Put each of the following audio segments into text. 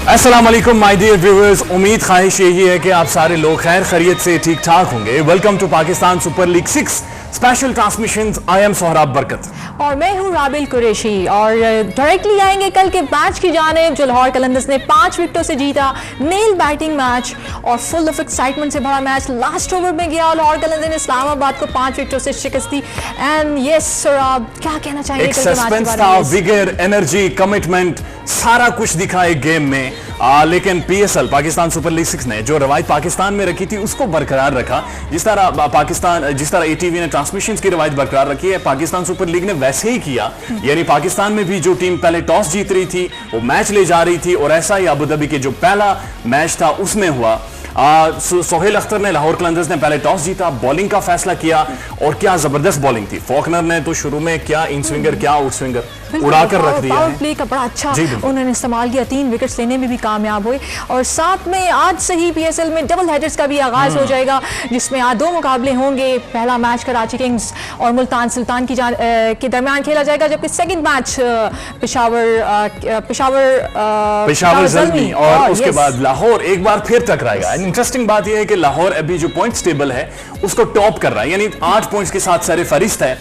अस्सलाम वालेकुम my dear viewers, उम्मीद ख्वाहिश यही है कि आप सारे लोग खैर खैरियत से ठीक ठाक होंगे। Welcome to Pakistan super league 6 special transmission. I am Sohrab Barkat और मैं हूं राबिल कुरैशी और डायरेक्टली आएंगे कल के मैच की जानिब जो लाहौर कलंदर्स ने 5 विकेटों से जीता। नेल बैटिंग मैच और फुल ऑफ एक्साइटमेंट से भरा मैच। लास्ट ओवर में गया लाहौर कलंदर ने इस्लामाबाद को 5 विकेटों से शिकस्त दी। एंड यस सोहराब, क्या कहना चाहेंगे एक सस्पेंस था, विगर, एनर्जी, कमिटमेंट, सारा कुछ दिखा एक गेम में। लेकिन पीएसएल पाकिस्तान सुपर लीग 6 ने जो रवायत पाकिस्तान में रखी थी उसको बरकरार रखा। जिस तरह एटीवी ने ट्रांसमिशन की रवायत बरकरार रखी है, पाकिस्तान सुपर लीग ने वैसे ही किया। यानी पाकिस्तान में भी जो टीम पहले टॉस जीत रही थी वो मैच ले जा रही थी, और ऐसा ही अबू धाबी के जो पहला मैच था उसमें हुआ। सोहेल अख्तर ने लाहौर कलंदर्स ने पहले टॉस जीता, बॉलिंग का फैसला किया, और क्या जबरदस्त बॉलिंग थी। फॉकनर ने तो शुरू में क्या इन स्विंगर क्या आउट स्विंगर उड़ाकर रख दिया। पावर प्ले का बड़ा अच्छा उन्होंने इस्तेमाल किया, 3 विकेट्स लेने में भी कामयाब हुए। और साथ में आज से ही पीएसएल में डबल हेडर्स का भी आगाज हो जाएगा, जिसमें आज 2 मुकाबले होंगे। पहला मैच कराची किंग्स और मुल्तान सुल्तान के दरमियान खेला जाएगा, जबकि सेकंड मैच पेशावर ज़ल्मी और उसके बाद लाहौर एक बार फिर टकराएगा। इंटरेस्टिंग बात यह है कि लाहौर अभी जो पॉइंट्स टेबल है उसको टॉप कर रहा है, यानी 8 पॉइंट्स के साथ सरे फरिश्त है।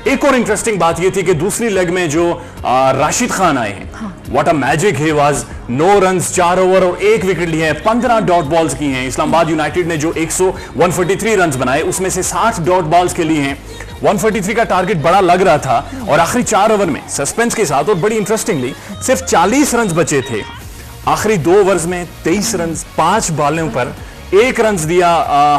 एक और इंटरेस्टिंग बात यह थी कि दूसरी लेग में जो राशिद खान आए हैं, what a magic he was. 9 runs 4 over और 1 विकेट लिए हैं, 15 डॉट बॉल्स की हैं। इस्लामाबाद यूनाइटेड ने जो 143 रन्स बनाए उसमें से 60 डॉट बॉल्स के लिए हैं। 143 का टारगेट बड़ा लग रहा था, और आखिरी 4 ओवर में सस्पेंस के साथ और बड़ी इंटरेस्टिंगली सिर्फ 40 रन बचे थे। आखिरी 2 ओवर्स में 23 रन 5 बॉलों पर 1 रन दिया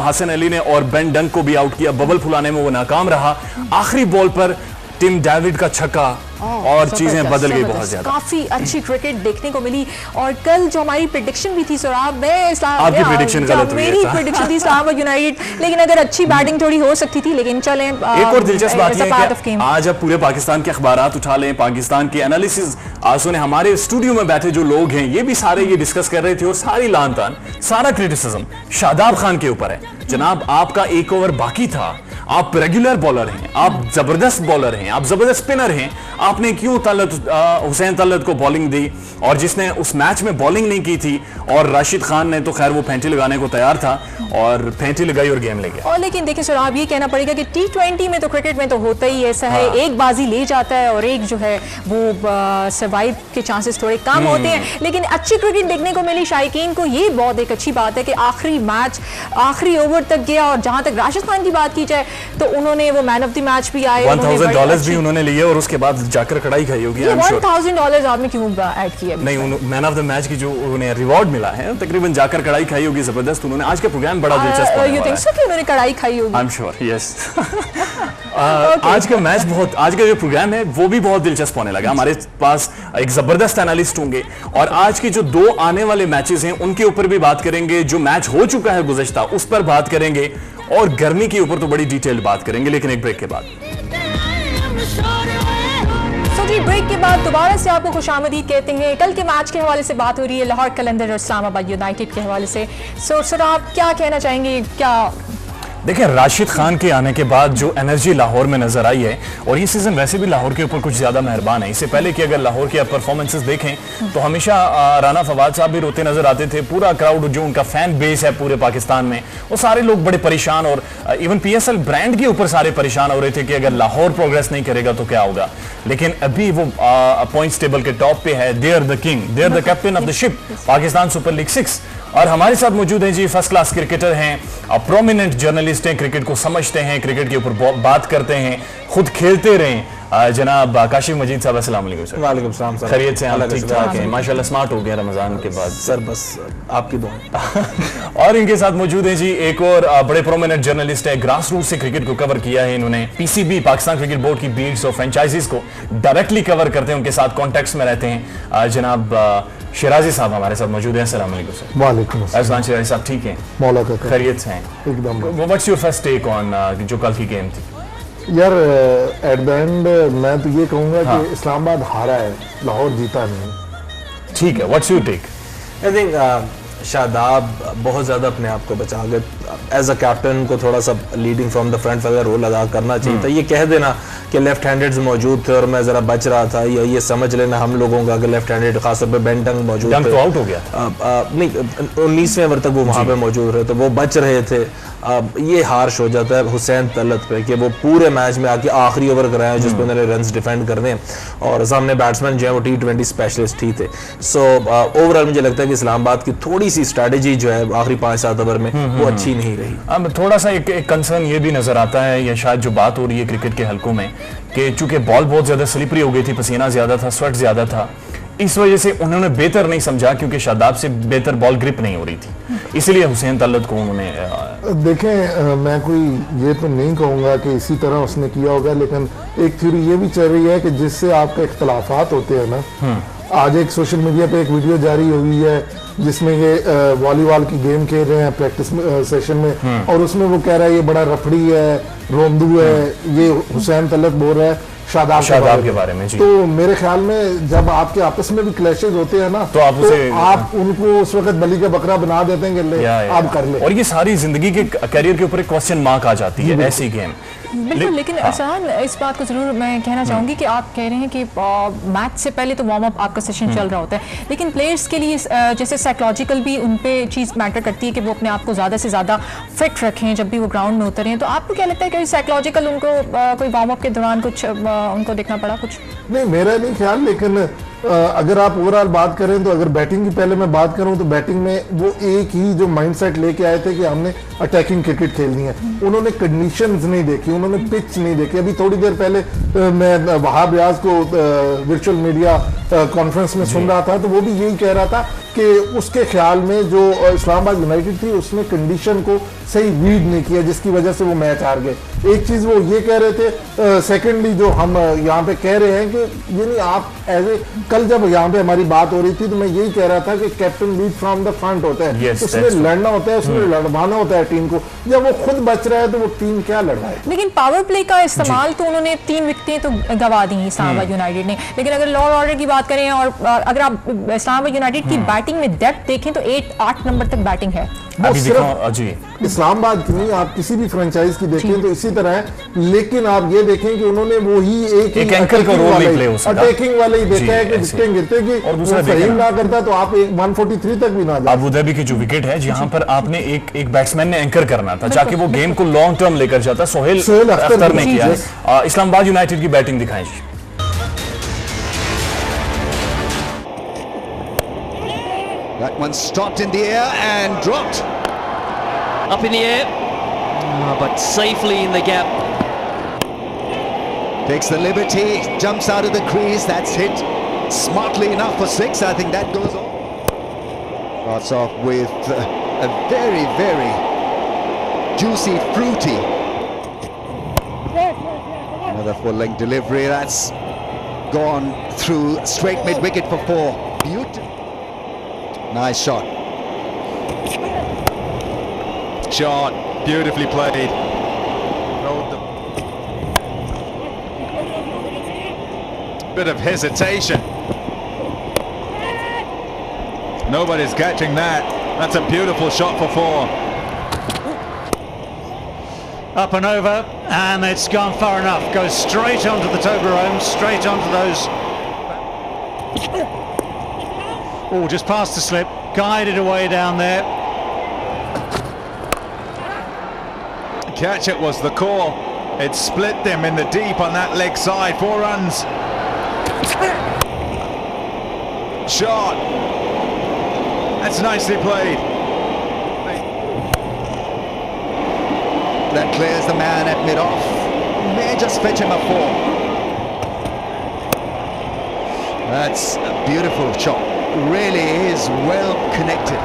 हसन अली ने, और बेन डंक को भी आउट किया। बबल फुलाने में वो नाकाम रहा। आखिरी बॉल पर टिम डेविड का छक्का, और चीजें बदल गई बहुत ज्यादा। काफी अच्छी क्रिकेट देखने को मिली। और कल जो हमारी प्रेडिक्शन भी थी सोहराब, आपकी प्रेडिक्शन गलत हुई, मेरी प्रेडिक्शन थी इस्लामाबाद यूनाइटेड, लेकिन अगर अच्छी बैटिंग थोड़ी हो सकती थी। लेकिन चलें, एक और दिलचस्प बात यह है कि आज आप पूरे पाकिस्तान के अखबारात उठा लें, पाकिस्तान के एनालिसिस सुने। हमारे स्टूडियो में बैठे जो लोग हैं ये भी सारे ये डिस्कस कर रहे थे, और सारी लान तान सारा क्रिटिसिज्म शादाब खान के ऊपर है। जनाब, आपका 1 ओवर बाकी था, आप रेगुलर बॉलर हैं, आप जबरदस्त बॉलर हैं, आप जबरदस्त स्पिनर हैं, आपने क्यों हुसैन तलत को बॉलिंग दी? और जिसने उस मैच में बॉलिंग नहीं की थी, और राशिद खान ने तो खैर वो फेंटी लगाने को तैयार था, और फेंटी लगाई और गेम ले गया। और लेकिन देखिए सर, आप ये कहना पड़ेगा कि T20 में तो क्रिकेट में तो होता ही ऐसा है, एक बाजी ले जाता है और एक जो है वो सर्वाइव के चांसेस थोड़े कम होते हैं। लेकिन अच्छी क्रिकेट देखने को मिली शायकीन को। ये बहुत एक अच्छी बात है कि आखिरी मैच आखिरी ओवर तक गया। और जहां तक राशिद खान की बात की जाए तो उन्होंने वो मैन ऑफ द मैच भी आए, $1000 भी उन्होंने लिए, और उसके बाद जाकर कड़ाई खाई होगी। $1000 आपने क्यों ऐड किया? नहीं, मैन ऑफ द मैच की जो उन्हें रिवॉर्ड मिला है, तकरीबन जाकर कड़ाई खाई होगी जबरदस्त उन्होंने। आज का प्रोग्राम बड़ा दिलचस्प है। यू थिंक सो कि उन्होंने कड़ाई खाई होगी? I am sure, yes. आज का मैच आज का जो प्रोग्राम है वो भी बहुत दिलचस्प होने लगा। हमारे पास एक जबरदस्त एनालिस्ट होंगे, और आज के जो 2 आने वाले मैचेस हैं उनके ऊपर भी बात करेंगे। जो मैच हो चुका है गुज़श्ता उस पर बात करेंगे, और गर्मी के ऊपर तो बड़ी डिटेल बात करेंगे, लेकिन एक ब्रेक के बाद। ब्रेक के बाद दोबारा से आपको खुशामदीद कहते हैं। कल के मैच के हवाले से बात हो रही है, लाहौर कलंदर और इस्लामाबाद यूनाइटेड के हवाले से। सर आप क्या कहना चाहेंगे? क्या देखिए, राशिद खान के आने के बाद जो एनर्जी लाहौर में नजर आई है, और ये सीजन वैसे भी लाहौर के ऊपर कुछ ज्यादा मेहरबान है। इससे पहले कि अगर लाहौर की आप परफॉर्मेंसेस देखें तो हमेशा राना फवाद साहब भी रोते नजर आते थे। पूरा क्राउड जो उनका फैन बेस है पूरे पाकिस्तान में, वो सारे लोग बड़े परेशान, और इवन पीएसएल ब्रांड के ऊपर सारे परेशान हो रहे थे कि अगर लाहौर प्रोग्रेस नहीं करेगा तो क्या होगा। लेकिन अभी वो पॉइंट्स टेबल के टॉप पे है। They are the king, they are the captain of the ship, Pakistan super league 6। और हमारे साथ मौजूद हैं जी फर्स्ट क्लास क्रिकेटर हैं, प्रोमिनेंट जर्नलिस्ट हैं, क्रिकेट को समझते हैं, क्रिकेट के ऊपर बात करते हैं, खुद खेलते रहे, जनाब काशिफ मजीद साहब। अस्सलाम वालेकुम सर। वालेकुम सलाम सर। खैरियत से हैं? ठीक ठाक हैं माशाल्लाह। स्मार्ट हो गया रमजान के बाद सर, बस आपकी दुआ। और इनके साथ मौजूद हैं जी एक और बड़े प्रोमिनेंट जर्नलिस्ट है, ग्रास रूट से क्रिकेट को कवर किया है इन्होंने। पीसीबी पाकिस्तान क्रिकेट बोर्ड की बीट्स और फ्रेंचाइजीज को डायरेक्टली कवर करते हैं, उनके साथ कॉन्टेक्ट्स में रहते हैं। जनाब शिराजी साहब हमारे साथ मौजूद हैं। अस्सलाम वालेकुम सर। वालेकुम अस्सलाम। शिराजी साहब ठीक हैं? मौला का खैरियत से हैं? एकदम। What's your first take on जो कल की गेम थी? यार, एट द एंड मैं तो ये कहूँगा कि इस्लामाबाद हारा है, लाहौर जीता नहीं। ठीक है, what's your take? I think Shadab बहुत ज़्यादा अपने आप को बचा गए। एज अ कैप्टन को थोड़ा सा लीडिंग फ्रॉम द फ्रंट वाला रोल अदा करना चाहिए था। ये कह देना कि लेफ्ट हैंडेड्स मौजूद थे और मैं ज़रा बच रहा था, या ये समझ लेना हम लोगों का कि लेफ्ट हैंडेड खासतौर पे बेन डंग मौजूद थे, तो आउट हो गया नहीं 19वें ओवर तक वो वहाँ पे मौजूद रहे, तो वो बच रहे थे। ये हार्श हो जाता है हुसैन तलत पे कि वो पूरे मैच में आके आखिरी ओवर कराए जिस पे उन्होंने रन्स डिफेंड करने, और सामने बैट्समैन जो है वो T20 स्पेशलिस्ट ही थे। सो ओवरऑल मुझे लगता है कि इस्लामाबाद की थोड़ी सी स्ट्रैटेजी जो है आखिरी 5-7 ओवर में वो अच्छी नहीं रही। अब थोड़ा सा एक कंसर्न ये भी नजर आता है, या शायद जो बात हो रही है क्रिकेट के हलकों में, कि चूंकि बॉल बहुत ज्यादा स्लिपरी हो गई थी, पसीना ज्यादा था, स्वेट ज्यादा था, इस वजह से उन्होंने बेहतर नहीं समझा, क्योंकि शादाब से बेहतर बॉल ग्रिप नहीं हो रही थी, इसलिए हुसैन तलत को उन्होंने देखें मैं कोई ये तो नहीं कहूँगा कि इसी तरह उसने किया होगा, लेकिन एक थ्योरी ये भी चल रही है कि जिससे आपके इख्तलाफात होते हैं ना, आज एक सोशल मीडिया पे एक वीडियो जारी हुई है जिसमें ये वॉलीबॉल की गेम खेल रहे हैं प्रैक्टिस सेशन में, और उसमें वो कह रहा है ये बड़ा रफड़ी है, रोंदू है, ये हुसैन तलत बोल रहा है शादाब के बारे में जी। तो मेरे ख्याल में जब आपके आपस में भी क्लैशेज होते हैं ना, तो आप उनको उस वक्त बलि का बकरा बना देते हैं कि ले आप कर ले, और ये सारी जिंदगी के करियर के ऊपर एक क्वेश्चन मार्क आ जाती है ऐसी गेम। बिल्कुल, लेकिन एहसान इस बात को जरूर मैं कहना चाहूंगी कि आप कह रहे हैं कि मैच से पहले तो वार्म अप आपका सेशन चल रहा होता है, लेकिन प्लेयर्स के लिए जैसे साइकोलॉजिकल भी उन पे चीज़ मैटर करती है कि वो अपने आप को ज़्यादा से ज़्यादा फिट रखें जब भी वो ग्राउंड में उतरे हैं। तो आपको क्या लगता है कि साइकोलॉजिकल उनको कोई वार्म अप के दौरान कुछ उनको देखना पड़ा? कुछ नहीं, मेरा नहीं ख्याल, लेकिन अगर आप ओवरऑल बात करें तो अगर बैटिंग की पहले मैं बात करूं तो बैटिंग में वो एक ही जो माइंडसेट लेके आए थे कि हमने अटैकिंग क्रिकेट खेलनी है, उन्होंने कंडीशंस नहीं देखी, उन्होंने पिच नहीं देखी। अभी थोड़ी देर पहले मैं वहाब रियाज को वर्चुअल मीडिया कॉन्फ्रेंस में सुन रहा था, तो वो भी यही कह रहा था कि उसके ख्याल में जो इस्लामाबाद यूनाइटेड थी उसने कंडीशन को सही रीड नहीं किया, जिसकी वजह से वो मैच हार गए। एक चीज वो ये कह रहे थे, सेकेंडली जो हम यहाँ पे कह रहे हैं कि ये नहीं, आप एज ए कल जब यहाँ पे हमारी बात हो रही थी तो मैं यही कह रहा था कि captain lead from the front होता है, उसमें लड़ना होता है, उसमें लड़वाना होता है टीम को। जब वो खुद बच रहा है तो वो टीम क्या लड़वाए। लेकिन पावर प्ले का इस्तेमाल तो उन्होंने 3 विकेटें तो गवा दी इस्लामाबाद यूनाइटेड ने, लेकिन अगर लॉ ऑर्डर की बात करें और अगर आप इस्लामाबाद यूनाइटेड की बैटिंग में डेप्थ देखें तो 8 नंबर तक बैटिंग है। वो सिर्फ इस्लामाबाद की नहीं, आप किसी भी फ्रेंचाइज की देखें तो इसी तरह है, लेकिन आप ये देखें कि उन्होंने वो ही एक एंकर का रोल नहीं प्ले हो सका, अटैकिंग वाले ही देखा है कि विकेट गिरते कि और दूसरा फहीम ना करता तो आप 143 तक भी ना जाते। अबू धाबी की जो विकेट है जहां पर आपने एक बैट्समैन ने एंकर करना था ताकि वो गेम को लॉन्ग टर्म लेकर जाता, सोहेल अख्तर ने किया। इस्लामाबाद यूनाइटेड की बैटिंग दिखाएं जी। That one stopped in the air and dropped. Up in the air, but safely in the gap. Takes the liberty, jumps out of the crease. That's hit smartly enough for 6. I think that goes on. Starts off with a very, very juicy, fruity. Another full-length delivery. That's gone through straight mid-wicket for 4. Beautiful. Nice shot. Shot, beautifully played. Bit of hesitation. Nobody's catching that. That's a beautiful shot for 4. Up and over, and it's gone far enough. Goes straight onto the Toblerone, straight onto those. Oh, just past the slip, guided away down there. Catch it was the call. It split them in the deep on that leg side. 4 runs. Shot. That's nicely played. That clears the man at mid-off. May just fetch him a 4. That's a beautiful shot. Really is well connected.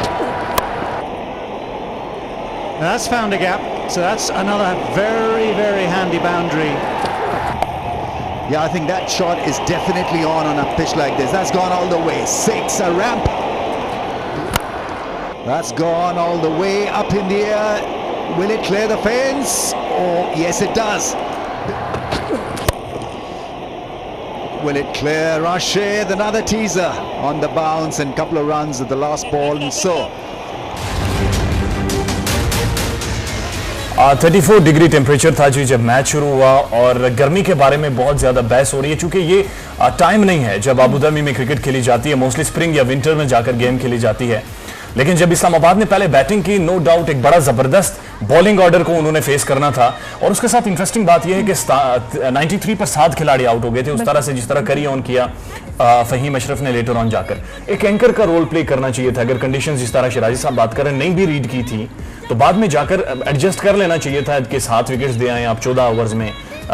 That's found a gap, so that's another very, very handy boundary. Yeah, I think that shot is definitely on a pitch like this. That's gone all the way. 6, a ramp. That's gone all the way up in the air. Will it clear the fence? Oh, yes it does. Will it clear Rashid? Another teaser on the bounce and couple of runs at the last ball, and so 34 degree temperature था जी जब match शुरू हुआ, और गर्मी के बारे में बहुत ज्यादा बहस हो रही है क्योंकि ये टाइम नहीं है जब अबू धाबी में क्रिकेट खेली जाती है, मोस्टली स्प्रिंग या विंटर में जाकर गेम खेली जाती है। लेकिन जब इस्लामाबाद ने पहले बैटिंग की, नो डाउट एक बड़ा जबरदस्त बॉलिंग ऑर्डर को उन्होंने फेस करना था, और उसके साथ इंटरेस्टिंग बात यह है कि 93 पर 7 खिलाड़ी आउट हो गए थे, उस तरह से जिस तरह करी ऑन किया फहीम अशरफ ने लेटर ऑन जाकर। एक एंकर का रोल प्ले करना चाहिए था, अगर कंडीशंस जिस तरह शिराजी साहब बात कर रहे हैं नहीं भी रीड की थी तो बाद में जाकर एडजस्ट कर लेना चाहिए था कि 7 विकेट्स दे आए आप 14 ओवर्स में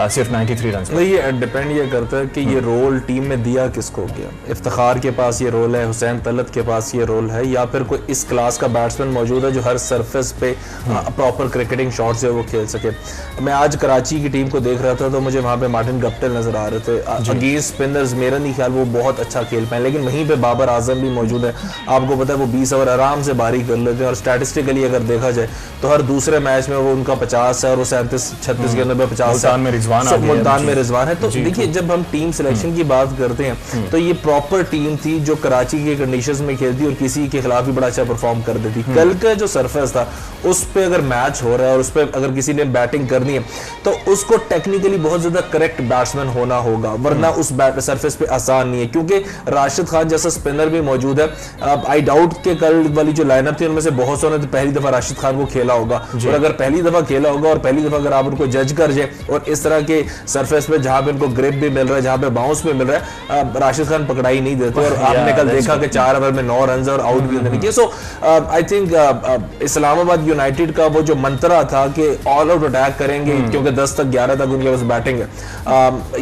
सिर्फ 93 रन। ये डिपेंड ये करता है कि ये रोल टीम में दिया किसको गया। इफ्तिखार के पास ये रोल है, हुसैन तलत के पास ये रोल है, या फिर कोई इस क्लास का बैट्समैन मौजूद है जो हर सरफेस पे प्रॉपर क्रिकेटिंग शॉट्स है वो खेल सके। मैं आज कराची की टीम को देख रहा था तो मुझे वहाँ पे मार्टिन गप्टिल नजर आ रहे थे अगेंस्ट स्पिनर्स। मेरा नहीं ख्याल वो बहुत अच्छा खेल पाए, लेकिन वहीं पे बाबर आजम भी मौजूद है। आपको पता है वो 20 ओवर आराम से बारी कर लेते हैं, और स्टैटिस्टिकली अगर देखा जाए तो हर दूसरे मैच में वो उनका 50 है और वो 37-36 के अंदर 50 मुल्तान में रिजवान है। तो देखिए जब हम टीम सिलेक्शन की बात करते हैं तो ये प्रॉपर टीम थी जो कराची के कंडीशंस में खेलती और किसी के खिलाफ भी बड़ा अच्छा परफॉर्म कर देती। कल का जो सरफेस था उस पे अगर मैच हो रहा है और उस पे अगर किसी ने बैटिंग करनी है तो उसको टेक्निकली बहुत ज्यादा करेक्ट बैट्समैन होना होगा, वरना उस सरफेस पे आसान नहीं है। क्योंकि राशिद खान जैसा स्पिनर भी मौजूद है। आई डाउट के कल वाली जो लाइनअप थी उनमें से बहुत सौ ने पहली दफा राशिद खान को खेला होगा, और अगर पहली दफा खेला होगा और पहली दफा अगर आप उनको जज कर जाए और इस तरह के सरफेस पे जहां पे उनको ग्रिप भी मिल रहा है, जहां पे बाउंस भी मिल रहा है, राशिद खान पकड़ाई नहीं देते। और आपने कल देखा कि 4 ओवर में 9 रन और आउट भी होने लगे। सो आई थिंक इस्लामाबाद यूनाइटेड का वो जो मंत्रा था कि ऑल आउट अटैक करेंगे, क्योंकि 10 तक 11 तक उनके पास बैटिंग है,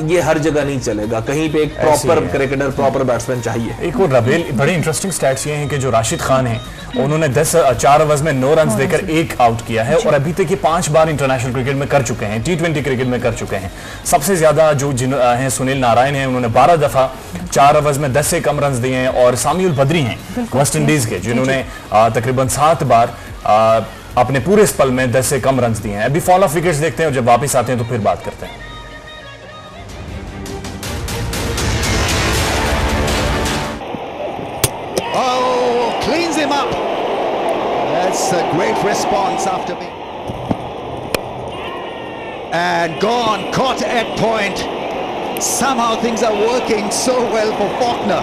ये हर जगह नहीं चलेगा। कहीं पे एक प्रॉपर क्रिकेटर, प्रॉपर बैट्समैन चाहिए। एक और रबेल बड़े इंटरेस्टिंग स्टैट्स ये हैं कि जो राशिद खान है उन्होंने 4 ओवर्स में 9 रन देकर 1 आउट किया है, और अभी तक ये 5 बार इंटरनेशनल क्रिकेट में कर चुके हैं, T20 क्रिकेट में कर चुके हैं। सबसे ज्यादा जो हैं सुनील नारायण हैं, उन्होंने 12 दफा 4 ओवर्स में 10 से कम रन दिए हैं, और साम्यूल बद्री हैं वेस्ट इंडीज के जिन्होंने तकरीबन 7 बार अपने पूरे स्पेल में 10 से कम रन दिए हैं। अभी फॉल ऑफ विकेट्स देखते हैं और जब वापस आते हैं तो फिर बात करते हैं। Cleans him up. That's a great response after me. And gone, caught at point. Somehow things are working so well for Faulkner.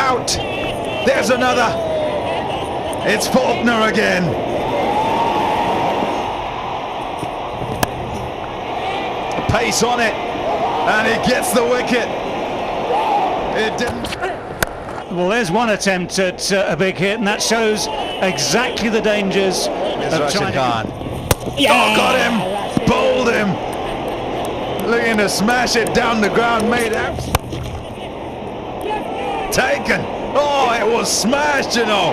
Out. There's another. It's Faulkner again. Pace on it, and he gets the wicket. It didn't. Well, there's one attempt at a big hit, and that shows exactly the dangers of trying Khan. Oh, got him! Bowled him! Looking to smash it down the ground, made out. Taken! Oh, it was smashed, you know!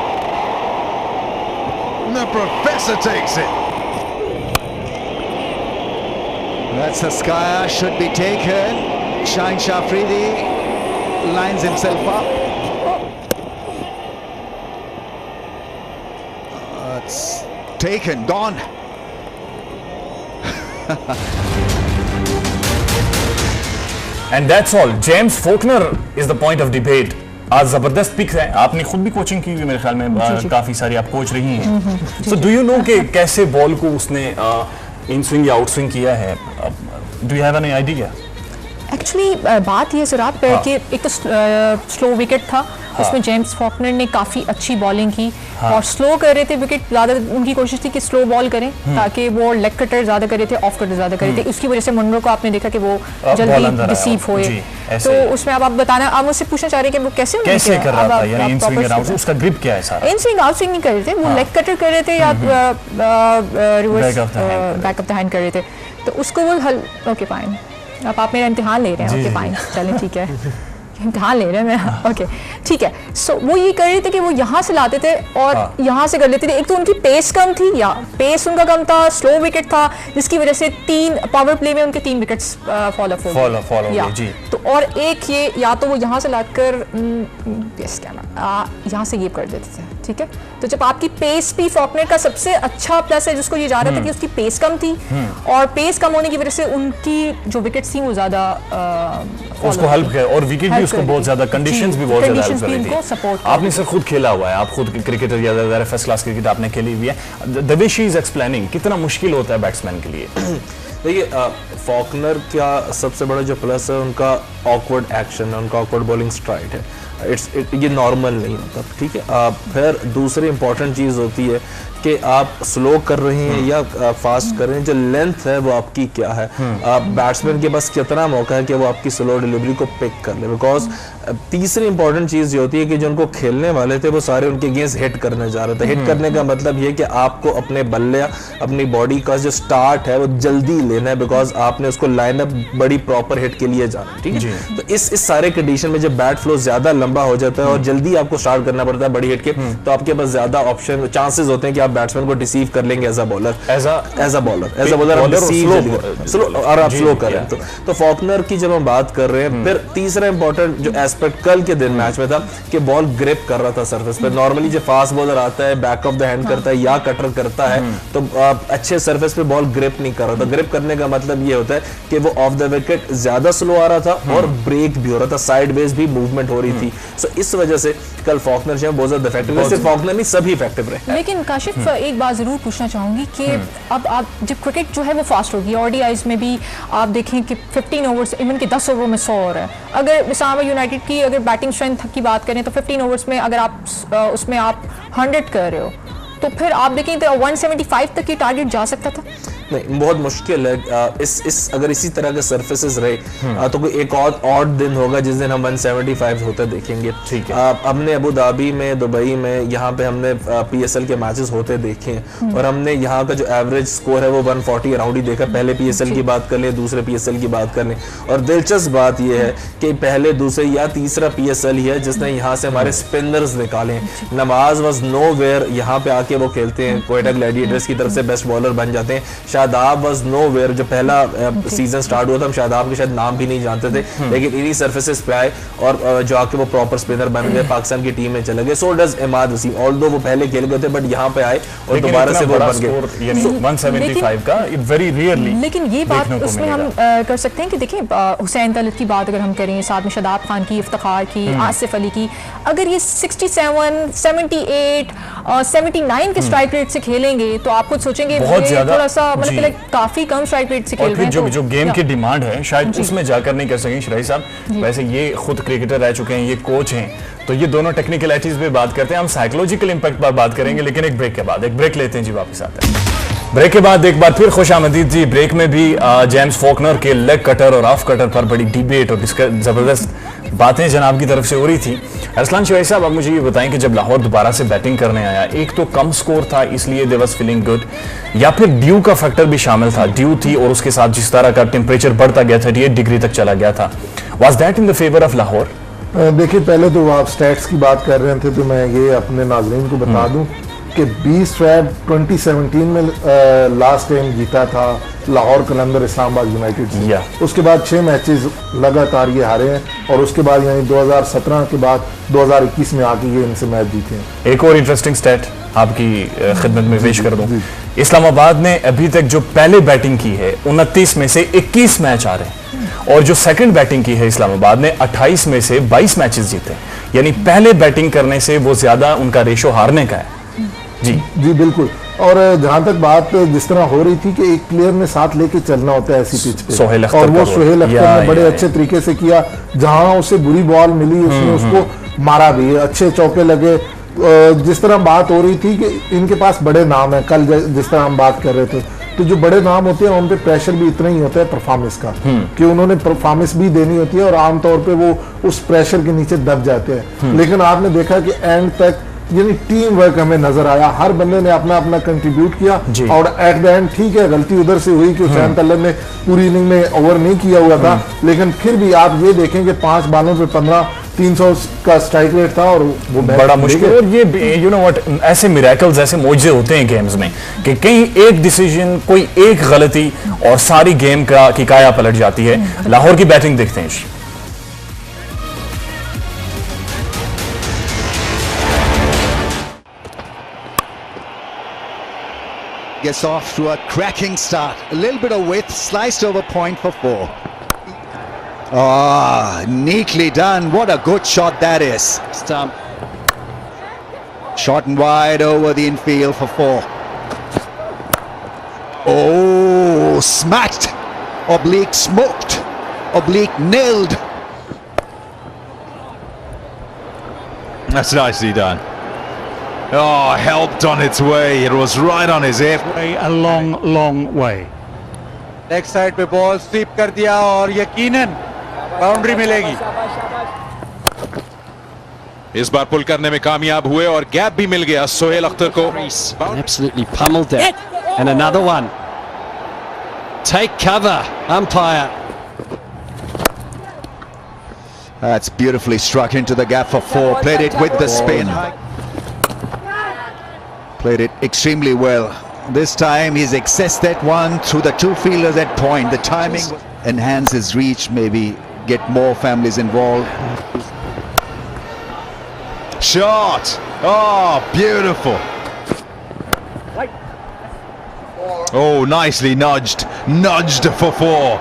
And the professor takes it. That's a Skyer, should be taken. Shaheen Shah Afridi lines himself up. It's taken, gone. And that's all. James Faulkner is the point of debate. आज जबरदस्त pick है, आपने खुद भी coaching की हुई मेरे ख्याल में, काफी सारी आप कोच रही हैं। So do you know कि कैसे बॉल को उसने इन स्विंग या आउट स्विंग किया है? Do you have any idea? Actually बात ये सुराब कि एक तो स्लो विकेट था, उसमें जेम्स फॉकनर ने काफ़ी अच्छी बॉलिंग की, और स्लो कर रहे थे विकेट, ज़्यादा उनकी कोशिश थी कि स्लो बॉल करें ताकि वो लेग कटर ज़्यादा कर रहे थे, ऑफ कटर ज़्यादा कर रहे थे। उसकी वजह से मुनरो को आपने देखा कि वो जल्दी रिसीव हुए। तो उसमें अब आप बताना, आप मुझसे पूछना चाह रहे हैं कि वो कैसे कर रहा था, यानी इन स्विंग आउट उसका ग्रिप क्या है सारा? इन स्विंग आउट स्विंग नहीं कर रहे थे, वो लेग कटर कर रहे थे या reverse back of the hand कर रहे थे, तो उसको वो हल। ओके फाइन, अब आप मेरा इम्तिहान ले रहे हैं। ओके फाइन, चलें ठीक है, इम्तिहान ले रहे हैं मैं। ओके ठीक है। सो वो ये कर रहे थे कि वो यहाँ से लाते थे और यहाँ से कर लेते थे। एक तो उनकी पेस कम थी, या पेस उनका कम था, स्लो विकेट था, जिसकी वजह से 3 पावर प्ले में उनके 3 विकेट्स फॉल ऑफ हो गए। तो और एक ये, या तो वो यहाँ से लाकर यहाँ से ये कर देते थे, ठीक है। तो जब आपकी पेस भी फॉकनर का सबसे अच्छा प्लस है, जिसको ये जा रहा था कि उसकी पेस कम थी, और पेस कम होने की वजह से उनकी जो विकेट्स थी वो ज़्यादा उसको हेल्प किया और विकेट भी उसको बहुत ज्यादा, कंडीशंस भी बहुत ज्यादा हेल्प कर रही थी। आपने सर खुद खेला हुआ है, आप खुद क्रिकेटर या फर्स्ट क्लास क्रिकेट आपने खेली हुई है। The way she is explaining कितना मुश्किल होता है बैट्समैन के लिए। देखिए फॉकनर का सबसे बड़ा जो प्लस है उनका ऑकवर्ड एक्शन है, उनका ऑकवर्ड बॉलिंग स्ट्राइक है। ये नॉर्मल नहीं होता, ठीक है। फिर दूसरी इंपॉर्टेंट चीज़ होती है कि आप स्लो कर रहे हैं या फास्ट कर रहे हैं, जो लेंथ है वो आपकी क्या है। बैट्समैन के पास कितना मौका है कि वो आपकी स्लो डिलीवरी को पिक कर ले। बिकॉज तीसरी इंपॉर्टेंट चीज़ ये होती है कि जो उनको खेलने वाले थे वो सारे उनके अगेंस्ट हिट करने जा रहे थे। हिट करने का मतलब ये कि आपको अपने बल्ले अपनी बॉडी का जो स्टार्ट है वो जल्दी लेना है, बिकॉज आपने उसको लाइनअप बड़ी प्रॉपर हिट के लिए जाना है, ठीक है। तो इस सारे कंडीशन में जब बैट फ्लो ज्यादा लंबा हो जाता है और जल्दी आपको स्टार्ट करना पड़ता है बड़ी हिट के, तो आपके पास ज्यादा ऑप्शन चांसेस होते हैं कि आप बैट्समैन को डिसीव कर लेंगे as a bowler, as a bowler आप डिसीव और आप स्लो कर रहे हैं। तो फॉकनर की जब हम बात कर रहे हैं, फिर तीसरा इंपॉर्टेंट जो एस्पेक्ट कल के दिन मैच में था कि बॉल ग्रिप कर रहा था सरफेस पे। नॉर्मली जो फास्ट बॉलर आता है बैक ऑफ द हैंड करता है या कटर करता है, तो अच्छे सरफेस पे बॉल ग्रिप नहीं कर रहा था। ग्रिप करने का मतलब ये होता है कि वो ऑफ द विकेट ज्यादा स्लो आ रहा था और ब्रेक भी हो रहा था, साइड बेस भी मूवमेंट हो रही थी। सो इस वजह से कल फॉकनर जो है बहुत ज्यादा इफेक्टिव है। सिर्फ फॉकनर नहीं, सभी इफेक्टिव रहे। लेकिन काशिफ एक बात जरूर पूछना चाहूंगी कि अब आप जब क्रिकेट जो है वो फास्ट होगी, ओडीआईज में भी आप देखें कि 15 ओवर्स इवन कि 10 ओवर में 100 ओवर है। अगर इस्लामाबाद यूनाइटेड की अगर बैटिंग स्ट्रेंथ की बात करें तो 15 ओवर्स में अगर आप उसमें आप 100 कर रहे हो तो फिर आप देखें तो 175 तक की टारगेट जा सकता था। नहीं, बहुत मुश्किल है। अगर इसी तरह के सर्फेसेस रहे तो कोई एक और ऑड दिन होगा जिस दिन हम 175 होते देखेंगे। ठीक है। हमने अबू धाबी में, दुबई में, यहाँ पे हमने पीएसएल के मैचेस होते देखे हैं और हमने यहाँ का जो एवरेज स्कोर है वो 140 अराउंड ही देखा। पहले पीएसएल की बात कर लें, दूसरे पीएसएल की बात कर लें, और दिलचस्प बात यह है कि पहले, दूसरे या तीसरा पीएसएल ही है जिसने यहाँ से हमारे स्पिनर्स निकाले। नवाज वाज नोवेयर, यहाँ पे आके वो खेलते हैं, कोयटा ग्लैडिएटर्स की तरफ से बेस्ट बॉलर बन जाते हैं। शादाब वाज नोवेयर, जो पहला सीजन स्टार्ट हुआ था हम शादाब के शायद नाम भी नहीं जानते थे, लेकिन इन्हीं सर्फेसेस पे आए और जो आके वो प्रॉपर स्पिनर बन गए, पाकिस्तान की टीम में चले गए। So does Imad Wasim, although वो पहले खेल गए थे बट यहाँ पे आए और दोबारा से वो बन गए। 175 का वेरी रियरली। लेकिन ये बात उसमें हम कर सकते हैं कि देखिए हुसैन तलत की बात अगर हम करें, साथ में शादाब खान की, इफ्तिखार की, आसिफ अली की, अगर ये 67, 78, 79 के स्ट्राइक रेट से खेलेंगे तो आप खुद सोचेंगे थोड़ा सा मतलब काफी कम स्ट्राइक रेट से खेल रहे हैं। जो गेम की डिमांड है शायद उसमें जाकर नहीं कर सकेंगे शराई साहब। वैसे ये खुद क्रिकेटर रह चुके हैं, ये कोच हैं, तो ये दोनों टेक्निकलिटीज पे बात करते हैं। हम साइकोलॉजिकल इंपैक्ट पर बात करेंगे, लेकिन एक ब्रेक के बाद, एक ब्रेक लेते हैं जी, वापस आते हैं। ब्रेक के बाद एक बार फिर खुशामदीद जी। ब्रेक में भी जेम्स फॉकनर के लेग कटर और ऑफ कटर पर बड़ी डिबेट और जबरदस्त बातें जनाब की तरफ से हो रही थी। अरसलान शवाई साहब, आप मुझे ये बताएं कि जब लाहौर दोबारा से बैटिंग करने आया, एक तो कम स्कोर था इसलिए दे वाज फीलिंग गुड, या फिर ड्यू का फैक्टर भी शामिल था? ड्यू थी और उसके साथ जिस तरह का टेम्परेचर बढ़ता गया, 38 डिग्री तक चला गया था। Was that in the favour of Lahore? देखिए, पहले तो आप स्टैट्स की बात कर रहे थे तो मैं ये अपने नाज़रीन को बता दूं कि 20 फरवरी 2017 में लास्ट टाइम जीता था लाहौर कलंदर इस्लामाबाद यूनाइटेड। उसके बाद 6 मैचेस लगातार ये हारे हैं और उसके बाद यानी 2017 के बाद 2021 में आके ये इनसे मैच जीते हैं। एक और इंटरेस्टिंग स्टैट आपकी खिदमत में पेश कर दूं। इस्लामाबाद ने अभी तक जो पहले बैटिंग की है 29 में से 21 मैच आ रहे हैं, और जो सेकंड बैटिंग की है इस्लामाबाद ने 28 में से 22 मैचेस जीते, यानी पहले बैटिंग करने से वो ज्यादा उनका रेशो हारने का है। जी बिल्कुल। और जहां तक बात जिस तरह हो रही थी कि एक प्लेयर ने साथ लेके चलना होता है ऐसी पिच पे, और वो सोहेल अख्तर ने बड़े अच्छे तरीके से किया। जहां उसे बुरी बॉल मिली उसने उसको मारा भी, अच्छे चौके लगे। जिस तरह बात हो रही थी कि इनके पास बड़े नाम है, कल जिस तरह हम बात कर रहे थे, तो जो बड़े नाम होते हैं उन पे प्रेशर भी इतना ही होता है परफॉर्मेंस का, कि उन्होंने परफॉर्मेंस भी देनी होती है और आमतौर पे वो उस प्रेशर के नीचे दब जाते हैं। लेकिन आपने देखा कि एंड तक यानी टीम वर्क हमें नजर आया, हर बंदे ने अपना अपना कंट्रीब्यूट किया और एट द एंड ठीक है गलती उधर से हुई कि हुसैन तल्लत ने पूरी इनिंग में ओवर नहीं किया हुआ था, लेकिन फिर भी आप ये देखें कि 5 बालों पे 15-300 का स्ट्राइक रेट था और वो बड़ा मुश्किल। और ये यू नो व्हाट, ऐसे मिरेकल्स, ऐसे मौजज़े होते हैं गेम्स में कि कहीं एक डिसीजन, कोई एक गलती और सारी गेम की काया पलट जाती है। लाहौर की बैटिंग देखते हैं। Gets off to a cracking start. A little bit of width, sliced over point for 4. Ah, neatly done. What a good shot that is. Stump. Shot and wide over the infield for 4. Oh, smacked. Oblique smoked. Oblique nailed. That's nicely done. Oh, helped on its way. It was right on his hip. A long, long way. Leg side पे ball SVEEP कर दिया और यकीनन boundary मिलेगी. इस बार पुल करने में कामयाब हुए और गैप भी मिल गया सोहेल अख्तर को. Absolutely pummeled that. And another one. Take cover, umpire. That's beautifully struck into the gap for 4. Played it with the spin. Played it extremely well. This time he's accessed that one through the 2 fielders at point. The timing enhance his reach, maybe get more families involved. Shot. Oh, beautiful. Oh, nicely nudged. Nudged for 4.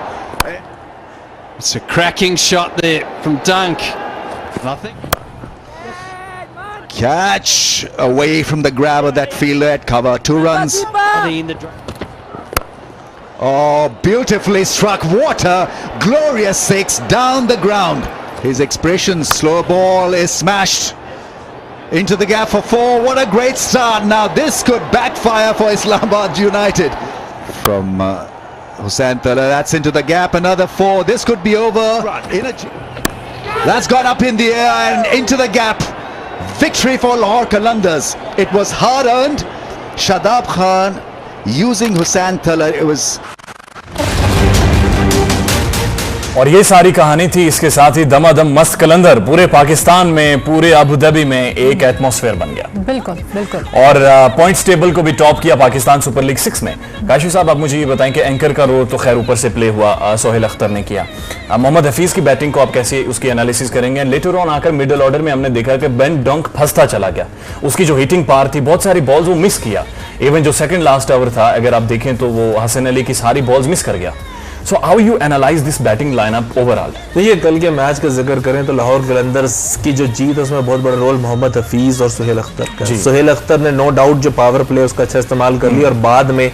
It's a cracking shot there from Dunk. Nothing. Catch away from the grab of that fielder at cover. 2 runs. Oh, beautifully struck. Water. Glorious 6 down the ground. His expression, slow ball is smashed into the gap for 4. What a great start. Now this could backfire for Islamabad United. From Hussain Tala, that's into the gap. Another 4. This could be over. That's gone up in the air and into the gap. Victory for Lahore Qalandars. It was hard earned. Shadab Khan using Hussain Tala. It was. और ये सारी कहानी थी. इसके साथ ही दमादम मस्त कलंदर पूरे पाकिस्तान में, पूरे अबू धाबी में एक एटमॉस्फेयर बन गया. बिल्कुल बिल्कुल. और पॉइंट्स टेबल को भी टॉप किया पाकिस्तान सुपर लीग 6 में. काशी साहब, आप मुझे ये बताएं कि एंकर का रोल तो खैर ऊपर से प्ले हुआ, सोहेल अख्तर ने किया. मोहम्मद हफीज की बैटिंग को आप कैसे उसकी एनालिसिस करेंगे? लेटर ऑन आकर मिडिल ऑर्डर में हमने देखा कि बेन डंक फंसता चला गया. उसकी जो हिटिंग पार थी, बहुत सारी बॉल्स वो मिस किया. इवन जो सेकंड लास्ट ओवर था, अगर आप देखें तो वो हसन अली की सारी बॉल्स मिस कर गया. So how you analyze this batting lineup overall? देखिए, कल के मैच का जिक्र करें तो लाहौर कलंदर्स की जो जीत है उसमें बहुत बड़ा रोल मोहम्मद हफीज और सोहेल अख्तर का. सोहेल अख्तर ने नो डाउट जो पावर प्ले उसका अच्छा इस्तेमाल कर लिया और बाद में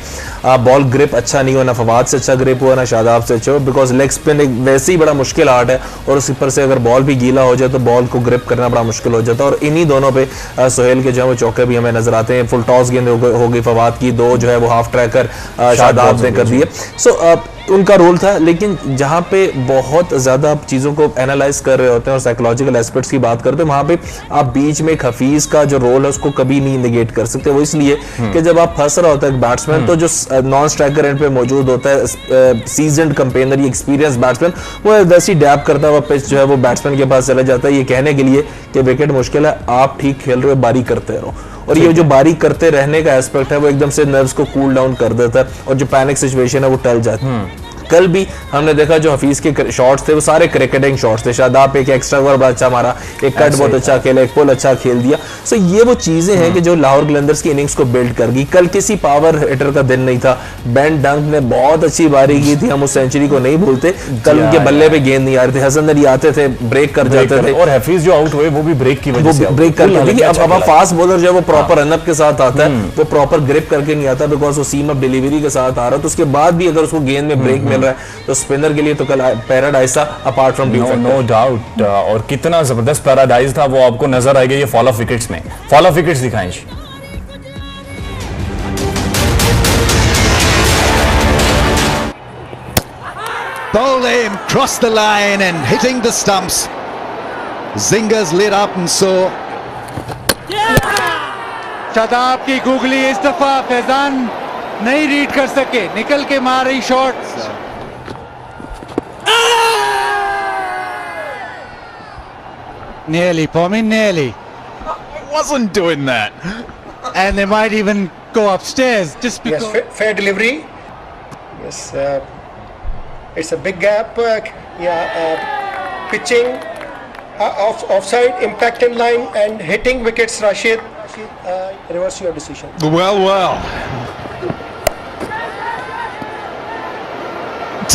बॉल ग्रिप अच्छा नहीं हुआ. ना फवाद से अच्छा ग्रिप हुआ, ना शादाब से अच्छा हुआ, बिकॉज लेग स्पिन एक वैसे ही बड़ा मुश्किल आर्ट है और उस ऊपर से अगर बॉल भी गीला हो जाए तो बॉल को ग्रिप करना बड़ा मुश्किल हो जाता है. और इन्हीं दोनों पे सोहेल के जो है वो चौके भी हमें नजर आते हैं. फुल टॉस गेंद हो गई फवाद की, 2 जो है वो हाफ ट्रैकर शादाब ने कर दिए. सो उनका रोल था. लेकिन जहां पे बहुत ज्यादा आप चीजों को एनालाइज कर रहे होते हैं और साइकोलॉजिकल एस्पेक्ट्स की बात करते हैं, वहां पे आप बीच में एक हफीज का जो रोल है उसको कभी नहीं निगेट कर सकते. वो इसलिए कि जब आप फंस रहा होता है एक बैट्समैन, तो जो नॉन स्ट्राइकर एंड पे मौजूद होता है सीजन्ड कैंपेनर, ये एक्सपीरियंस बैट्समैन, वो वैसे ही डैप करता हुआ पिच जो है वो बैट्समैन के पास चला जाता है ये कहने के लिए कि विकेट मुश्किल है, आप ठीक खेल रहे हो, बारी करते रहो. और ये जो बारी करते रहने का एस्पेक्ट है वो एकदम से नर्व्स को कूल डाउन कर देता है और जो पैनिक सिचुएशन है वो टल जाती है. कल भी हमने देखा जो हफीज के शॉट्स थे वो सारे क्रिकेटिंग शॉट्स थे. शादाब एक एक्स्ट्रा ओवर बड़ा अच्छा मारा, एक कट बहुत अच्छा खेला, एक पुल अच्छा खेल दिया. सो ये वो चीजें हैं कि जो लाहौर कलंदर्स की इनिंग्स को बिल्ड कर गई. कल किसी पावर हिटर का दिन नहीं था. बेन डंक ने बहुत अच्छी बारी की थी, हम उस सेंचुरी को नहीं भूलते. कल उनके बल्ले पे गेंद नहीं आ रही थी, हसन अली आते थे, ब्रेक कर जाते थे. और हफीज जो आउट हुए वो भी ब्रेक की वजह से ब्रेक करके. अब फास्ट बॉलर जो है वो प्रॉपर रनअप के साथ आता है, वो प्रॉपर ग्रिप करके नहीं आता बिकॉज वो सीम अप डिलीवरी के साथ आ रहा है. तो उसके बाद भी अगर उसको गेंद में ब्रेक मिल रहा है तो स्पिनर के लिए तो कल पैराडाइज था अपार्ट फ्रॉम नो डाउट. और कितना जबरदस्त पैराडाइज था वो आपको नजर आएगा ये फॉल ऑफ विकेट्स में. फॉल ऑफ विकेट्स दिखाएं. Bowled him, crossed the line and hitting the stumps. Zingers lit up and so. Shadab की गुगली इस दफा फैजान नहीं रीड कर सके, निकल के मार रही shot. Nearly, Pommy, nearly. I wasn't doing that. And they might even go upstairs just because. Yes, fair delivery. Yes, it's a big gap. Pitching, offside, impact in line, and hitting wickets. Rashid, reverse your decision. Well.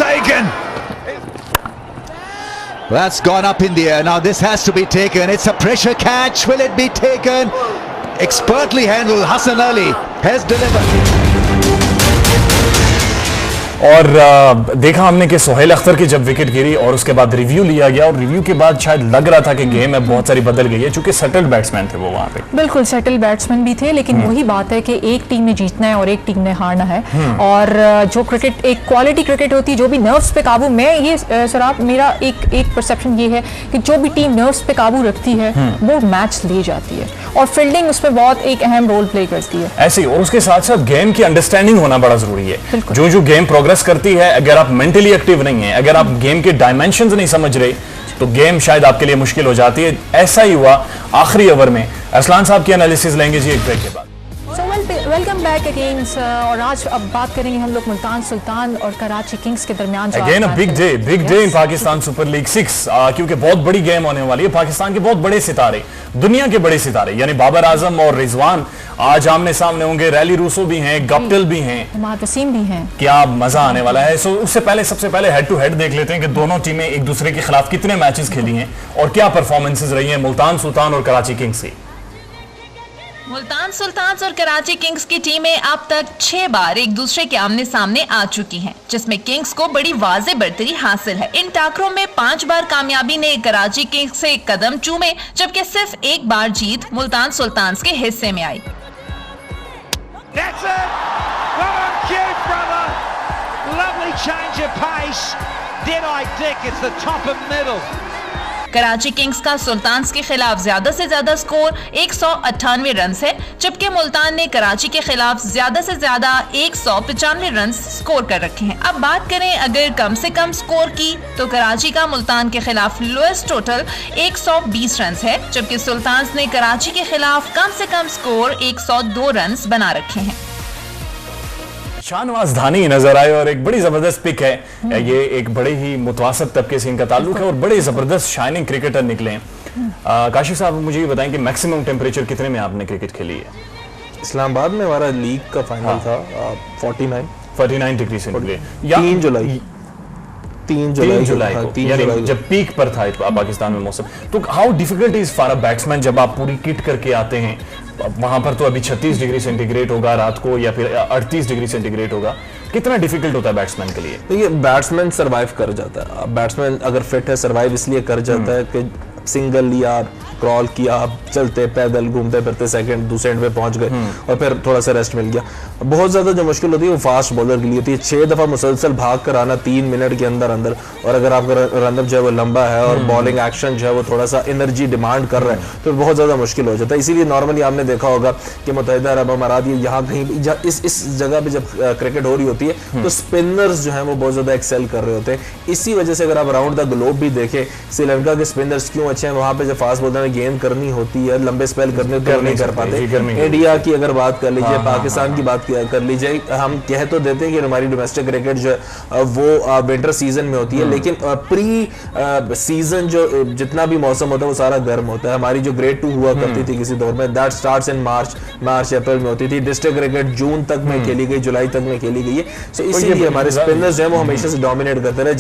Taken. That's gone up in the air. Now this has to be taken. It's a pressure catch. Will it be taken? Expertly handled. Hassan Ali has delivered. और देखा हमने कि सोहेल अख्तर की जब wicket गिरी और उसके बाद review लिया गया और रिव्यू के बाद शायद लग रहा था कि गेम में बहुत सारी बदल गई है, क्योंकि सेटल्ड बैट्समैन थे वो वहां पे। बिल्कुल सेटल बैट्समैन भी थे, लेकिन वही बात है कि एक टीम ने जीतना है और एक टीम ने हारना है। और जो क्रिकेट एक क्वालिटी क्रिकेट होती है, जो भी नर्व्स पे काबू, मैं ये सराब मेरा एक परसेप्शन ये है कि जो भी टीम नर्व्स पे काबू रखती है वो मैच ले जाती है, और फील्डिंग उसमें बहुत एक अहम रोल प्ले करती है। ऐसे ही, और उसके साथ साथ गेम की अंडरस्टैंडिंग होना बड़ा जरूरी है। जो गेम प्रोग्रेस करती है, अगर आप मेंटली एक्टिव नहीं है, अगर आप गेम के डायमेंशंस नहीं समझ रहे, तो गेम शायद आपके लिए मुश्किल हो जाती है। ऐसा ही हुआ आखिरी ओवर में। अरसलान साहब की एनालिसिस लेंगे जी एक ब्रेक के बाद। वेलकम बैक अगेन, और आज अब बात करेंगे हम लोग मुल्तान सुल्तान और कराची किंग्स के दरमियान। Again a big day in Pakistan super league 6, क्योंकि बहुत बड़ी गेम होने वाली है। पाकिस्तान के बहुत बड़े सितारे, दुनिया के बड़े सितारे यानी बाबर आजम और रिजवान आज आमने सामने होंगे। रैली रूसो भी हैं, गप्टिल भी हैं, वसीम भी हैं। क्या मजा आने वाला है। सो उससे पहले सबसे पहले हेड टू हेड देख लेते हैं कि दोनों टीमें एक दूसरे के खिलाफ कितने मैचेस खेली हैं और क्या परफॉर्मेंसेज रही हैं मुल्तान सुल्तान और कराची किंग्स की। मुल्तान सुल्तान और कराची किंग्स की टीमें अब तक 6 बार एक दूसरे के आमने सामने आ चुकी हैं, जिसमें किंग्स को बड़ी वाज़े बढ़तरी हासिल है। इन टाकरों में 5 बार कामयाबी ने कराची किंग्स से कदम चूमे, जबकि सिर्फ एक बार जीत मुल्तान सुल्तान के हिस्से में आई। कराची किंग्स का सुल्तान के खिलाफ ज्यादा से ज्यादा स्कोर 198 रन है, जबकि मुल्तान ने कराची के खिलाफ ज्यादा से ज्यादा 195 रन स्कोर कर रखे हैं। अब बात करें अगर कम से कम स्कोर की, तो कराची का मुल्तान के खिलाफ लोएस्ट टोटल 120 रन है, जबकि सुल्तान ने कराची के खिलाफ कम से कम स्कोर 102 रन बना रखे हैं। शाहनवाज धानी नजर आए और एक बड़ी जबरदस्त पिक है। ये एक बड़े ही मुतवासत तबके से इनका ताल्लुक है और बड़े जबरदस्त शाइनिंग क्रिकेटर निकले हैं। काशिफ साहब मुझे ये बताएं कि मैक्सिमम टेम्परेचर कितने में आपने क्रिकेट खेली है? इस्लामाबाद में हमारा लीग का फाइनल था 49 डिग्री सेंटीग्रेड, 3 जुलाई को जब पीक पर था पाकिस्तान में मौसम। तो how difficult is for a batsman जब आप पूरी किट करके आते हैं? वहां पर तो अभी 36 डिग्री सेंटीग्रेड होगा रात को, या फिर 38 डिग्री सेंटीग्रेड होगा। कितना डिफिकल्ट होता है बैट्समैन के लिए? देखिए, बैट्समैन सरवाइव कर जाता है। बैट्समैन अगर फिट है, सरवाइव इसलिए कर जाता है कि सिंगल लिया, क्रॉल किया, चलते पैदल घूमते फिरते सेकंड दूसरे एंड पे पहुंच गए और फिर थोड़ा सा रेस्ट मिल गया। बहुत ज्यादा जो मुश्किल होती है वो फास्ट बॉलर के लिए होती है। 6 दफा मुसलसल भाग कर आना 3 मिनट के अंदर अंदर, और अगर आपका रनअप जो है वो लंबा है और बॉलिंग एक्शन जो है वो थोड़ा सा एनर्जी डिमांड कर रहा है, तो बहुत ज्यादा मुश्किल हो जाता है। इसीलिए नॉर्मली आपने देखा होगा कि मुत्तहिदा अरब अमारात यहाँ कहीं इस जगह पे जब क्रिकेट हो रही होती है तो स्पिनर्स जो है वो बहुत ज्यादा एक्सेल कर रहे होते हैं। इसी वजह से अगर आप अराउंड द ग्लोब भी देखें, श्रीलंका के स्पिनर्स क्यों अच्छे हैं, वहां पे जब फास्ट बॉलर ने गेंद करनी होती है, लंबे स्पेल करने होते हैं, नहीं कर पाते। इंडिया की अगर बात कर लीजिए, पाकिस्तान की बात कर लीजिए, हम कह तो देते हैं कि हमारी डोमेस्टिक क्रिकेट जो है वो विंटर सीजन में होती है, लेकिन प्री सीजन जो जितना भी मौसम होता है वो सारा गर्म होता है। हमारी जो ग्रेड 2 हुआ करती थी किसी दौर में, दैट स्टार्ट्स इन मार्च अप्रैल में होती थी। डिस्ट्रिक्ट क्रिकेट जून तक में खेली गई, जुलाई तक में खेली गई है। सो इसीलिए हमारे स्पिनर्स जो है वो हमेशा से डोमिनेट करते रहे।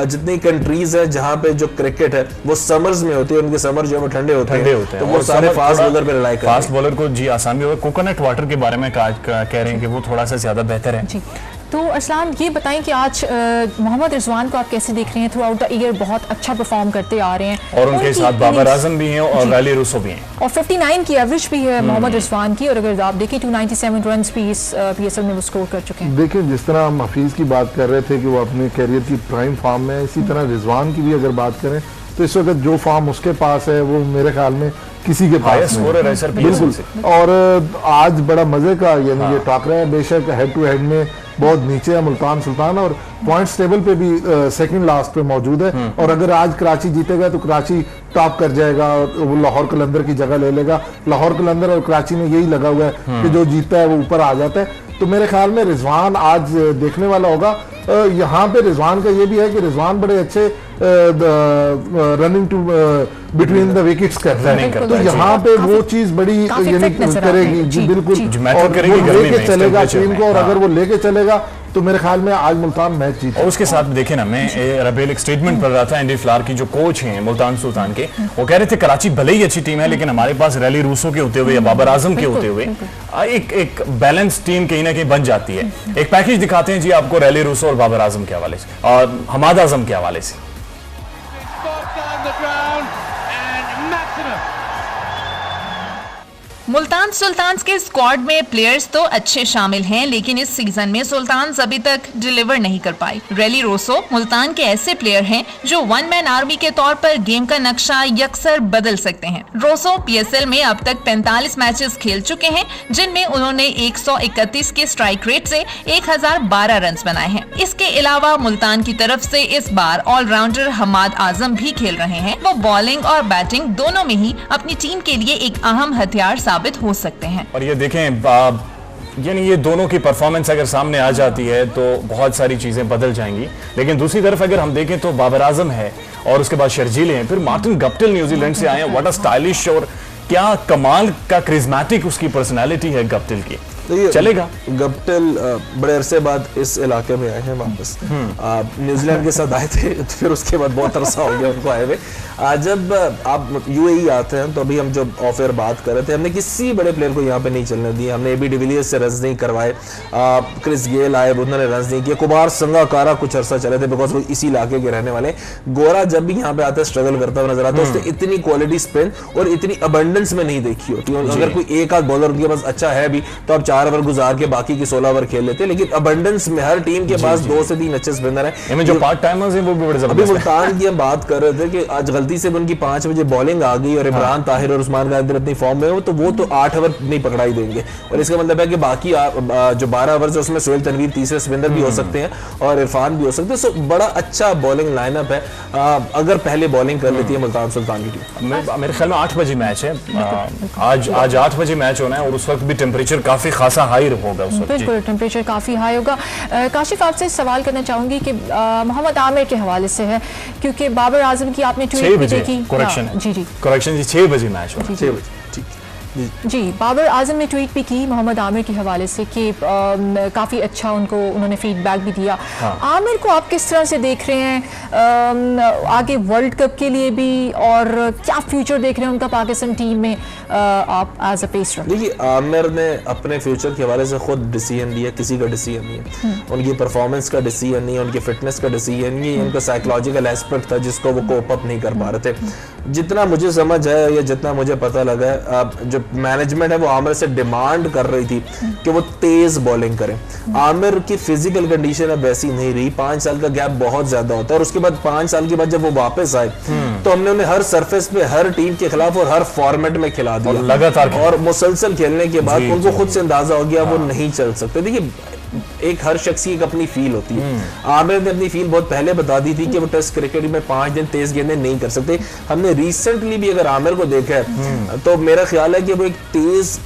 जितनी कंट्रीज है जहां पे जो क्रिकेट है वो समर्स में होती है, उनके समर जो है वो ठंडे होते हैं, तो वो सारे फास्ट बॉलर पे रिलाई करते हैं। फास्ट बॉलर को जी आसान भी होगा। कोकोनट वाटर के बारे में कह रहे हैं कि वो थोड़ा सा ज्यादा बेहतर है। तो असलान ये बताएं कि आज मोहम्मद रिजवान को आप कैसे देख रहे हैं? थ्रू आउट द ईयर बहुत अच्छा परफॉर्म करते आ रहे हैं, और उनके साथ बाबर आजम भी हैं और रैली रूसो भी हैं, और 59 की एवरेज भी है मोहम्मद रिजवान की, और अगर आप देखें 297 रन भी इस PSL में वो स्कोर कर चुके हैं। देखिए, जिस तरह हम हफीज की बात कर रहे थे कि वो अपने कैरियर की प्राइम फॉर्म में है, इसी तरह रिजवान की भी अगर बात करें तो इस वक्त जो फॉर्म उसके पास है वो मेरे ख्याल में किसी के पास नहीं। बिल्कुल। और आज बड़ा मजे का यानी ये टाकरा है। बेशक हेड टू हेड में बहुत नीचे है मुल्तान सुल्तान, और पॉइंट्स टेबल पे भी सेकंड लास्ट पे मौजूद है। और अगर आज कराची जीतेगा तो कराची टॉप कर जाएगा और वो लाहौर कलंदर की जगह ले लेगा। लाहौर कलंदर और कराची में यही लगा हुआ है कि जो जीतता है वो ऊपर आ जाता है। तो मेरे ख्याल में रिजवान आज देखने वाला होगा। यहाँ पे रिजवान का ये भी है कि रिजवान बड़े अच्छे running to between the wickets करता है, तो यहाँ पे वो चीज बड़ी करेगी जी, बिल्कुल। और वो लेके चलेगा टीम को, और अगर वो लेके चलेगा तो मेरे ख्याल में आज मुल्तान मैच जीत। और उसके साथ देखे ना, मैं रबेल एक स्टेटमेंट पढ़ रहा था, एंडी फ्लार की जो कोच हैं मुल्तान सुल्तान के, वो कह रहे थे कराची भले ही अच्छी टीम है लेकिन हमारे पास रैली रूसो के होते हुए या बाबर आजम के होते हुए एक बैलेंस टीम कहीं ना कहीं बन जाती है। एक पैकेज दिखाते हैं जी आपको रैली रूसो और बाबर आजम के हवाले से और हमाद आजम के हवाले से। मुल्तान सुल्तान्स के स्क्वाड में प्लेयर्स तो अच्छे शामिल हैं, लेकिन इस सीजन में सुल्तान्स अभी तक डिलीवर नहीं कर पाई। रैली रोसो मुल्तान के ऐसे प्लेयर हैं जो वन मैन आर्मी के तौर पर गेम का नक्शा यकसर बदल सकते हैं। रोसो पीएसएल में अब तक 45 मैचेस खेल चुके हैं, जिनमें उन्होंने 131 के स्ट्राइक रेट से 1012 रन बनाए हैं। इसके अलावा मुल्तान की तरफ से इस बार ऑलराउंडर हमाद आजम भी खेल रहे हैं। वो बॉलिंग और बैटिंग दोनों में ही अपनी टीम के लिए एक अहम हथियार साबित हो सकते हैं। और ये देखें, यानी ये दोनों की परफॉर्मेंस अगर सामने आ जाती है तो बहुत सारी चीजें बदल जाएंगी। लेकिन दूसरी तरफ अगर हम देखें तो बाबर आजम है और उसके बाद शर्जील हैं, फिर मार्टिन गप्टिल न्यूजीलैंड से आए हैं। व्हाट अ स्टाइलिश और क्या कमाल का क्रिज्मेटिक उसकी पर्सनालिटी है गप्टिल की। चलेगा। गप्टिल बड़े अरसे बाद इस इलाके में आए हैं वापस। न्यूजीलैंड के साथ आए थे तो फिर उसके बाद बहुत अरसा हो गया उनको आए हुए। जब आप यूएई आते हैं तो अभी हम जब ऑफ एयर बात कर रहे थे, हमने किसी बड़े प्लेयर को यहाँ पे नहीं चलने दिया। हमने एबी डिविलियर्स से रन नहीं करवाए, क्रिस गेल आए उन्होंने रन नहीं किए, कुमार संगाकारा कुछ अरसा चले थे बिकॉज वो इसी इलाके के रहने वाले। गोरा जब भी यहाँ पे आता है स्ट्रगल करता हुआ नजर आता है। उसने इतनी क्वालिटी स्पिन और इतनी अबंडेंस में नहीं देखी होती। अगर कोई एक आध बॉलर उनके पास अच्छा है भी तो आप 4 ओवर गुजार के बाकी की 16 ओवर खेल लेते, लेकिन अबंडेंस में हर टीम के पास 2 से 3 अच्छे स्पिनर हैं। जो पार्ट टाइमर्स हैं वो भी बड़े जबरदस्त हैं। अभी मुल्तान की हम बात कर रहे थे कि आज गलती से उनकी 5 बजे बॉलिंग आ गई और इमरान ताहिर और उस्मान गाजिर अपनी फॉर्म में हो तो वो तो 8 ओवर नहीं पकड़ाई देंगे। और इसका मतलब है कि बाकी जो 12 ओवर उसमें सोहेल तनवीर तीसरे स्पिनर भी हो सकते हैं और इरफान भी हो सकते हैं। सो बड़ा अच्छा बॉलिंग लाइनअप है अगर पहले बॉलिंग कर लेती है मुल्तान सुल्तान की टीम। मेरे ख्याल में 8 बजे मैच है आज 8 बजे मैच होना है और उस वक्त भी टेम्परेचर काफी खासा हाई होगा। बिल्कुल टेम्परेचर काफ़ी हाई होगा। काशिफ आपसे सवाल करना चाहूंगी कि मोहम्मद आमिर के हवाले से है, क्योंकि बाबर आजम की आपने ट्वीट भी देखी। करेक्शन जी 6 बजे मैच होगा। 6 बजे ठीक जी। बाबर आजम ने ट्वीट भी की मोहम्मद आमिर के हवाले से कि काफ़ी अच्छा उन्होंने फीडबैक भी दिया। आमिर को आप किस तरह से देख रहे हैं आगे वर्ल्ड कप के लिए भी, और क्या फ्यूचर देख रहे हैं उनका पाकिस्तान टीम में आप एज अ पेसर? देखिए, आमिर ने अपने फ्यूचर के हवाले से खुद डिसीजन लिया, किसी का डिसीजन नहीं है। उनकी परफॉर्मेंस का डिसीजन नहीं है, उनकी फिटनेस का डिसीजन नहीं है, उनका साइकोलॉजिकल एस्पेक्ट था जिसको वो कोप अप नहीं कर पा रहे थे। जितना मुझे समझ है या जितना मुझे पता लगा है, जो मैनेजमेंट है वो आमिर से डिमांड कर रही थी कि वो तेज बॉलिंग करें। आमिर की फिजिकल कंडीशन अब वैसी नहीं रही। 5 साल का गैप बहुत ज्यादा होता है और उसके बाद 5 साल के बाद जब वो वापस आए तो हमने उन्हें हर सरफेस पे हर टीम के खिलाफ और हर फॉर्मेट में खिला दिया लगातार, और मुसलसल खेलने के बाद उनको खुद से अंदाजा हो गया वो नहीं चल सकते। देखिए, एक हर शख्स की एक अपनी फील होती है। आमिर ने अपनी फील बहुत पहले बता दी थी कि वो टेस्ट क्रिकेट में 5 दिन तेज गेंदें नहीं कर सकते। हमने रिसेंटली भी अगर आमिर को देखा है तो मेरा ख्याल है कि वो एक तेज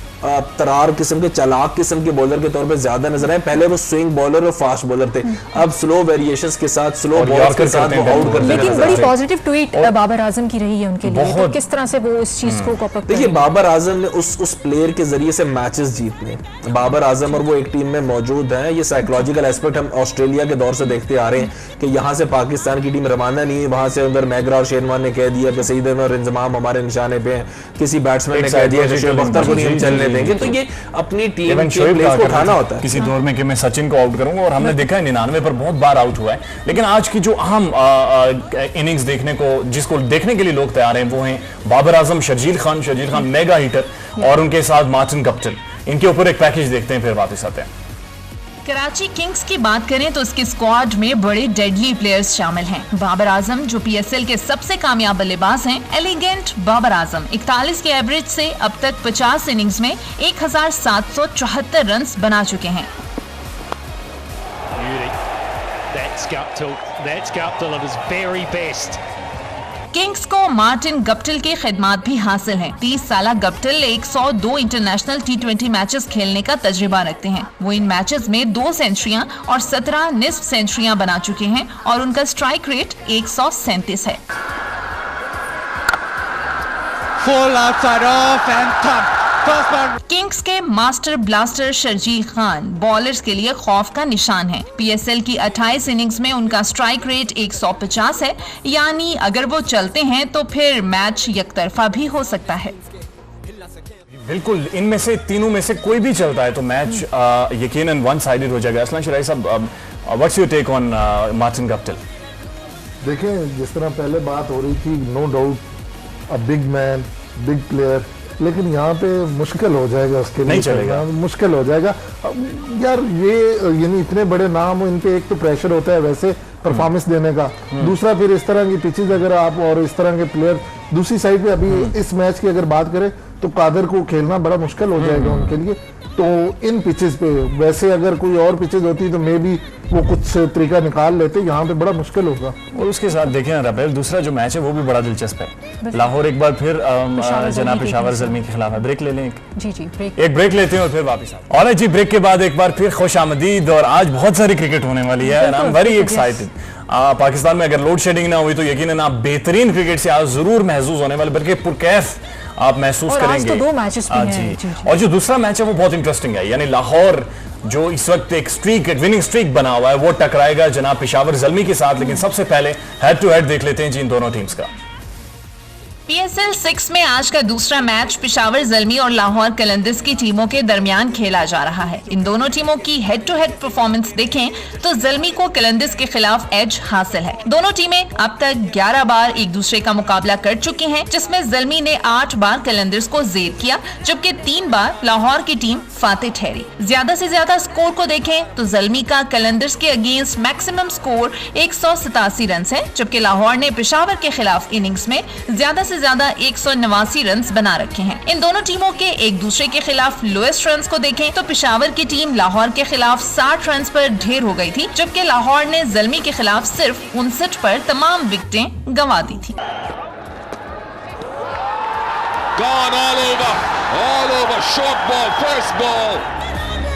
तरार किस्म के चालाक किस्म के बॉलर के तौर पे ज्यादा नजर आए। पहले वो स्विंग बॉलर और फास्ट बॉलर थे, अब स्लो वेरिएशंस के साथ स्लो बॉल्स के साथ वो आउट करते हैं। लेकिन बड़ी पॉजिटिव ट्वीट बाबर आजम की रही है उनके लिए, तो किस तरह से वो इस चीज को कॉप अप? देखिए, बाबर आजम ने उस प्लेयर के जरिए से मैचेस जीतने। बाबर आजम और वो एक टीम में मौजूद हैं। ये साइकोलॉजिकल एस्पेक्ट हम ऑस्ट्रेलिया के दौर से देखते आ रहे हैं कि यहाँ से पाकिस्तान की टीम रवाना नहीं है, वहां से अंदर मैगरा और शेरवान ने कह दिया कि सईद और इंजमाम हमारे निशाने पे हैं, किसी बैट्समैन ने कह दिया कि शोएब अख्तर को नहीं हम चलने देंगे। तो ये अपनी टीम के प्लेयर्स को उठाना होता है। किसी दौर में कि मैं सचिन को आउट करूंगा, और हमने देखा है 99 पर बहुत बार आउट हुआ है। लेकिन आज की जो अहम इनिंग्स देखने को जिसको देखने के लिए लोग तैयार हैं वो हैं बाबर आजम, शर्जील खान मेगा हिटर और उनके साथ मार्टिन गप्टिल। इनके ऊपर एक पैकेज देखते हैं, फिर वापस आते हैं। कराची किंग्स की बात करें तो इसके स्क्वाड में बड़े डेडली प्लेयर्स शामिल हैं। बाबर आजम जो पीएसएल के सबसे कामयाब बल्लेबाज हैं। एलिगेंट बाबर आजम 41 के एवरेज से अब तक 50 इनिंग्स में 1774 रन बना चुके हैं। किंग्स को मार्टिन गप्टिल की खिदमात भी हासिल हैं। 30 साल गप्टिल 102 इंटरनेशनल T20 मैचेस खेलने का तजुर्बा रखते हैं। वो इन मैचेस में 2 सेंचुरियां और 17 निस्फ सेंचुरियां बना चुके हैं और उनका स्ट्राइक रेट 137 है। Full outside off and top. Kings के master blaster Sharjeel Khan bowlers के लिए खौफ का निशान है। पीएसएल की 28 इनिंग्स में उनका स्ट्राइक रेट 150 है, यानी अगर वो चलते हैं तो फिर मैच एकतरफा भी हो सकता है। बिल्कुल, इनमें से तीनों में से कोई भी चलता है तो मैच यकीनन वन साइडेड हो जाएगा। असलान शिराई साहब, what's your take on Martin Guptill? देखें, जिस तरह पहले बात हो रही थी, no doubt a big man, big player, लेकिन यहाँ पे मुश्किल हो जाएगा उसके लिए, नहीं चलेगा, मुश्किल हो जाएगा यार। ये यानी इतने बड़े नाम हो, इन पे एक तो प्रेशर होता है वैसे परफॉर्मेंस देने का, दूसरा फिर इस तरह की पिचेस अगर आप और इस तरह के प्लेयर दूसरी साइड पे अभी इस मैच की अगर बात करें तो कादर को खेलना बड़ा मुश्किल हो जाएगा उनके लिए। तो इन पिचेस पे वैसे अगर कोई और पिचेस होती तो मे बी वो कुछ तरीका निकाल लेते, यहाँ पे बड़ा मुश्किल होगा। और उसके साथ देखें राफेल, दूसरा जो मैच है वो भी बड़ा दिलचस्प है। लाहौर एक बार फिर जनाब पेशावर ज़ल्मी के खिलाफ है। ब्रेक ले लें, एक ब्रेक लेते हैं और फिर वापस आते हैं। और जी, ब्रेक के बाद एक बार फिर खुश आमदीद, और आज बहुत सारी क्रिकेट होने वाली है। I am very excited. Pakistan में अगर लोड शेडिंग ना हुई तो यकीनन आप बेहतरीन क्रिकेट से आज जरूर महसूस होने वाले, बल्कि पुरकैफ आप महसूस करेंगे। आज तो 2 मैचेस भी हैं। जी। और जो दूसरा मैच है वो बहुत इंटरेस्टिंग है, यानी लाहौर जो इस वक्त एक विनिंग स्ट्रीक बना हुआ है वो टकराएगा जनाब पेशावर ज़ल्मी के साथ। लेकिन सबसे पहले हेड टू हेड देख लेते हैं जी इन दोनों टीम्स का। पीएसएल 6 में आज का दूसरा मैच पेशावर ज़ल्मी और लाहौर कलंदर्स की टीमों के दरमियान खेला जा रहा है। इन दोनों टीमों की हेड टू हेड परफॉर्मेंस देखें तो ज़ल्मी को कलंदर्स के खिलाफ एज हासिल है। दोनों टीमें अब तक 11 बार एक दूसरे का मुकाबला कर चुकी हैं, जिसमें ज़ल्मी ने 8 बार कलंदर्स को जेर किया, जबकि 3 बार लाहौर की टीम फातेह ठहरी। ज्यादा से ज्यादा स्कोर को देखें तो ज़ल्मी का कलंदर्स के अगेंस्ट मैक्सिमम स्कोर 187 रन है, जबकि लाहौर ने पेशावर के खिलाफ इनिंग्स में ज्यादा से ज्यादा 189 रन बना रखे हैं। इन दोनों टीमों के एक दूसरे के खिलाफ लोएस्ट रन को देखें तो पेशावर की टीम लाहौर के खिलाफ 60 रन पर ढेर हो गई थी, जबकि लाहौर ने ज़ल्मी के खिलाफ सिर्फ 59 पर तमाम विकेटें गंवा दी थी।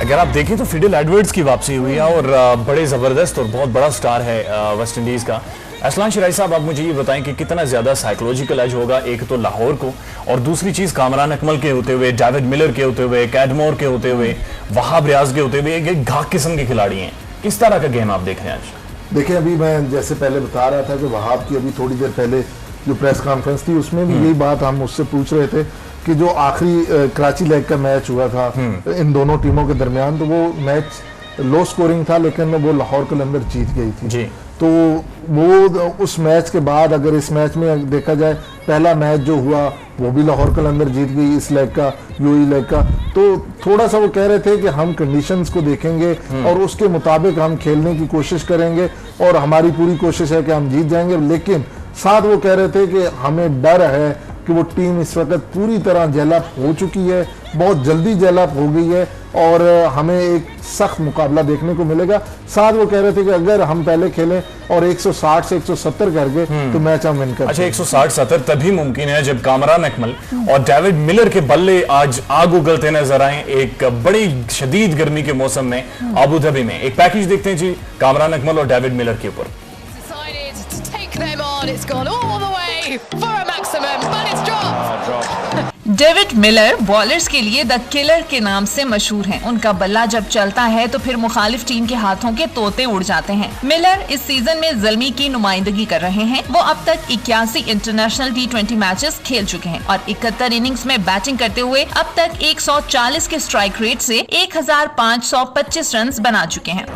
अगर आप देखें तो फिडेल एडवर्ड्स की वापसी हुई है और बड़े जबरदस्त और बहुत बड़ा स्टार है वेस्ट इंडीज का। असलान शिराई साहब, आप मुझे ये बताएं कि कितना ज्यादा साइकोलॉजिकल एज होगा एक तो लाहौर को, और दूसरी चीज कामरान अकमल के होते हुए, डेविड मिलर के होते हुए, कैडमोर के होते हुए, वहाब रियाज के होते हुए, एक घाक किस्म के खिलाड़ी हैं। किस तरह का गेम आप देख रहे हैं आज? देखिए, अभी मैं जैसे पहले बता रहा था कि वहाब की अभी थोड़ी देर पहले जो प्रेस कॉन्फ्रेंस थी उसमें भी यही बात हम उससे पूछ रहे थे कि जो आखिरी कराची लेग का मैच हुआ था इन दोनों टीमों के दरमियान, तो वो मैच लो स्कोरिंग था, लेकिन वो लाहौर कलंदर जीत गई थी जी। तो वो उस मैच के बाद अगर इस मैच में देखा जाए, पहला मैच जो हुआ वो भी लाहौर कलंदर जीत गई इस लेग का, यूई लेग का, तो थोड़ा सा वो कह रहे थे कि हम कंडीशंस को देखेंगे और उसके मुताबिक हम खेलने की कोशिश करेंगे और हमारी पूरी कोशिश है कि हम जीत जाएंगे। लेकिन साथ वो कह रहे थे कि हमें डर है कि वो टीम इस वक्त पूरी तरह जेलअप हो चुकी है, बहुत जल्दी जेलअप हो गई है और हमें एक सख्त मुकाबला देखने को मिलेगा। साथ वो कह रहे थे कि अगर हम पहले खेलें और 160 से 170 कर गए तो मैच हम विन करें। अच्छा, 160-70 तभी मुमकिन है जब कामरान अकमल और डेविड मिलर के बल्ले आज आग उगलते नजर आए एक बड़ी शदीद गर्मी के मौसम में आबू धाबी में। एक पैकेज देखते हैं जी कामरान अकमल और डेविड मिलर के ऊपर। डेविड मिलर बॉलर्स के लिए द किलर के नाम से मशहूर हैं। उनका बल्ला जब चलता है तो फिर मुखालिफ टीम के हाथों के तोते उड़ जाते हैं। मिलर इस सीजन में ज़ल्मी की नुमाइंदगी कर रहे हैं। वो अब तक 81 इंटरनेशनल T20 मैचेस खेल चुके हैं और 71 इनिंग्स में बैटिंग करते हुए अब तक 140 के स्ट्राइक रेट से 1525 रन बना चुके हैं।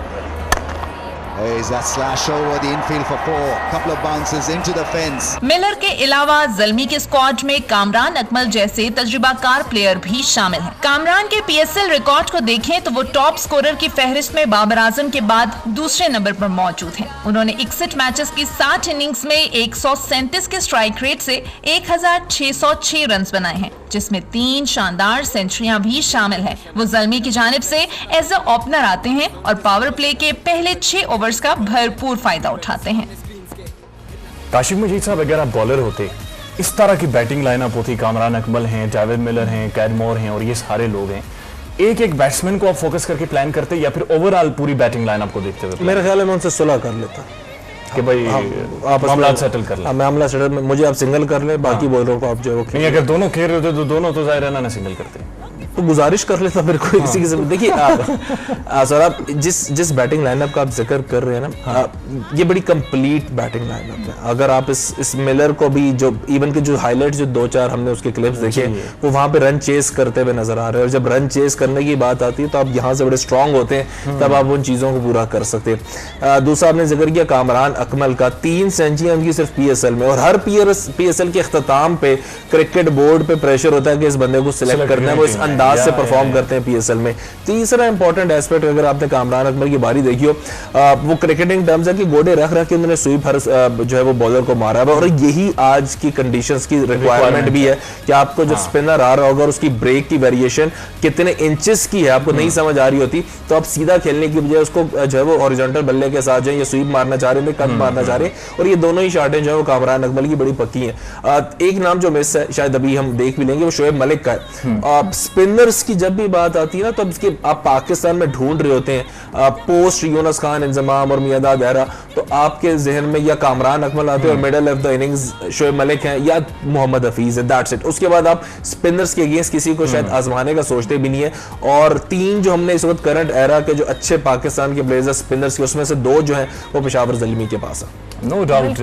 Is that slash over the infield for 4, couple of bounces into the fence. Miller के अलावा ज़ल्मी के स्क्वाड में कामरान अकमल जैसे तजुर्बाकार प्लेयर भी शामिल हैं। कामरान के पीएसएल रिकॉर्ड को देखें तो वो टॉप स्कोरर की फहरिस्त में बाबर आजम के बाद दूसरे नंबर पर मौजूद हैं। उन्होंने 61 मैचेस की 60 इनिंग्स में 137 के स्ट्राइक रेट से 1606 रन बनाए हैं, जिसमें 3 शानदार सेंचुरियां भी शामिल हैं। वो ज़ल्मी की जानिब से एज अ ओपनर आते हैं और पावर प्ले के पहले 6 ओवर्स का भरपूर फायदा उठाते हैं। काशिफ मजीद साहब, अगर आप बॉलर होते, इस तरह की बैटिंग लाइनअप होती, कामरान अकमल हैं, डेविड मिलर हैं, कैडमोर हैं और ये सारे लोग हैं, एक एक बैट्समैन को आप फोकस करके प्लान करते या फिर ओवरऑल पूरी बैटिंग लाइनअप को देखते हुए? मेरे ख्याल में उनसे सुलह कर लेता कि भाई आप मामला सेटल कर ले। मामला सेटल, मुझे आप सिंगल कर ले, बाकी बॉलरों को आप जो नहीं, अगर दोनों खेल रहे होते तो दोनों तो जाहिर है ना सिंगल करते। तो गुजारिश कर लेता फिर कोई किसी किस्म। देखिए सर, आप जिस बैटिंग लाइनअप का आप जिक्र कर रहे हैं ना, ये बड़ी कंप्लीट बैटिंग लाइनअप है। अगर आप इस मिलर को भी, जो इवन के जो हाईलाइट जो 2-4 हमने उसके क्लिप्स देखे, वो वहां पे रन चेस करते हुए नजर आ रहे हैं, और जब रन चेस करने की बात आती है तो आप यहाँ से बड़े स्ट्रांग होते हैं, तब आप उन चीजों को पूरा कर सकते हैं। दूसरा आपने जिक्र किया कामरान अकमल का, 3 सेंचुरियां उनकी सिर्फ पीएसएल में, और हर पीएसएल के अख्ताम पे क्रिकेट बोर्ड पे प्रेशर होता है कि इस बंदे को सिलेक्ट करना है, वो इस अंदाज से परफॉर्म करते हैं पीएसएल में। तीसरा इंपॉर्टेंट एस्पेक्ट, अगर आपने कामरान अकमल की बारी देखी हो, वो क्रिकेटिंग टर्म्स है कि गोडे रख के उन्होंने स्वीप हर जो है वो बॉलर को मारा है, और यही आज की कंडीशंस की रिक्वायरमेंट भी है कि आपको जब स्पिनर आ रहा होगा और उसकी ब्रेक की वेरिएशन कितने इंचेस की है आपको नहीं समझ आ रही होती, तो आप सीधा खेलने की बजाय उसको जो है वो हॉरिजॉन्टल बल्ले के साथ जो है, ये स्वीप मारना चाह रहे थे, कट मारना चाह रहे, और ये दोनों ही शॉटें जो है वो कामरान अकमल की बड़ी पक्की हैं। एक नाम जो मिस है, शायद अभी हम देख भी लेंगे, वो शोएब मलिक का है। स्पिनर्स की जब भी बात आती है ना, तो इसके आप पाकिस्तान में ढूंढ रहे होते हैं पोस्ट यूनुस खान इंजमाम और मियादाद एरा, तो आपके जहन में या कामरान अकमल आते हैं और middle of the innings Shoaib Malik हैं या मोहम्मद हफीज है, दैट्स इट। उसके बाद आप स्पिनर्स के अगेंस्ट किसी को शायद आजमाने का सोचते भी नहीं है। और 3 जो हमने इस वक्त करंट एरा के जो अच्छे पाकिस्तान के प्लेयर्स स्पिनर्स के, उसमें से 2 जो हैं वो पेशावर ज़ल्मी के पास है। नो डाउट,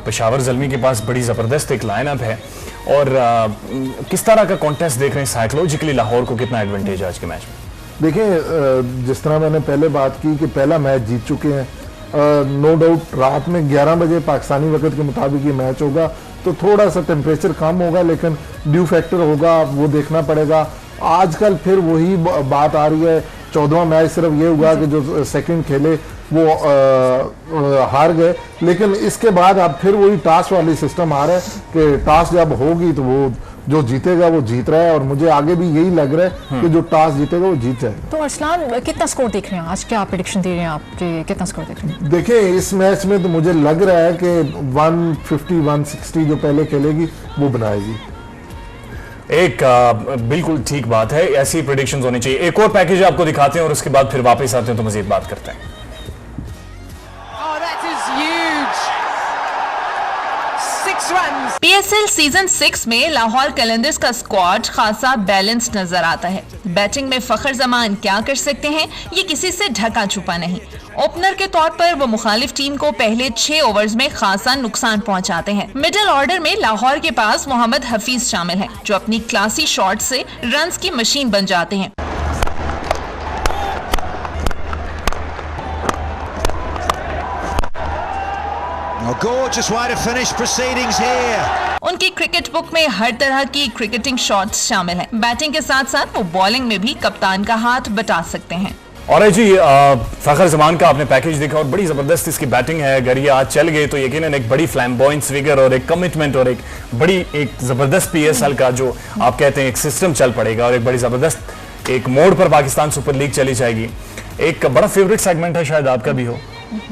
पेशावर ज़ल्मी के पास बड़ी जबरदस्त एक लाइनअप है। और किस तरह का कॉन्टेस्ट देख रहे हैं साइकोलॉजिकली, लाहौर को कितना एडवांटेज आज के मैच में? देखिए, जिस तरह मैंने पहले बात की कि पहला मैच जीत चुके हैं, नो डाउट रात में 11 बजे पाकिस्तानी वक्त के मुताबिक ये मैच होगा, तो थोड़ा सा टेम्परेचर कम होगा, लेकिन ड्यू फैक्टर होगा, वो देखना पड़ेगा। आजकल फिर वही बात आ रही है, 14वां मैच सिर्फ ये हुआ कि जो सेकंड खेले वो हार गए, लेकिन इसके बाद अब फिर वही टॉस वाली सिस्टम आ रहा है कि टॉस जब होगी तो वो जो जीतेगा वो जीत रहा है, और मुझे आगे भी यही लग रहा है कि जो टॉस जीतेगा वो जीत जाएगा। तो अरसलान, कितना स्कोर देख रहे हैं आज? क्या प्रेडिक्शन दे रहे हैं आप कि कितना स्कोर देख रहे हैं? देखिए, इस मैच में तो मुझे लग रहा है कि 150-160 जो पहले खेलेगी वो बनाएगी। एक बिल्कुल ठीक बात है, ऐसी प्रेडिक्शंस होनी चाहिए। एक और पैकेज आपको दिखाते हैं और उसके बाद फिर वापस आते हैं तो मजीद बात करते हैं। पीएसएल सीजन 6 में लाहौर कलंदर्स का स्क्वाड खासा बैलेंस्ड नजर आता है। बैटिंग में फखर जमान क्या कर सकते हैं, ये किसी से ढका छुपा नहीं। ओपनर के तौर पर वो मुखालिफ टीम को पहले 6 ओवर्स में खासा नुकसान पहुंचाते हैं। मिडिल ऑर्डर में लाहौर के पास मोहम्मद हफीज शामिल हैं, जो अपनी क्लासी शॉट से रन्स की मशीन बन जाते हैं। Gorgeous way to finish proceedings here. उनकी क्रिकेट बुक में हर तरह की क्रिकेटिंग शॉट्स शामिल हैं। बैटिंग के साथ साथ वो बॉलिंग में भी कप्तान का हाथ बटा सकते हैं। और जी फखर जमान का आपने पैकेज देखा और बड़ी जबरदस्त इसकी बैटिंग है। अगर ये आज चल गए तो यकीनन एक बड़ी फ्लैम्बॉयंट फिगर और एक कमिटमेंट और एक जबरदस्त पीएसएल का जो आप कहते हैं एक सिस्टम चल पड़ेगा, और एक बड़ी जबरदस्त एक मोड पर पाकिस्तान सुपर लीग चली जाएगी। एक बड़ा फेवरेट सेगमेंट है, शायद आपका भी हो।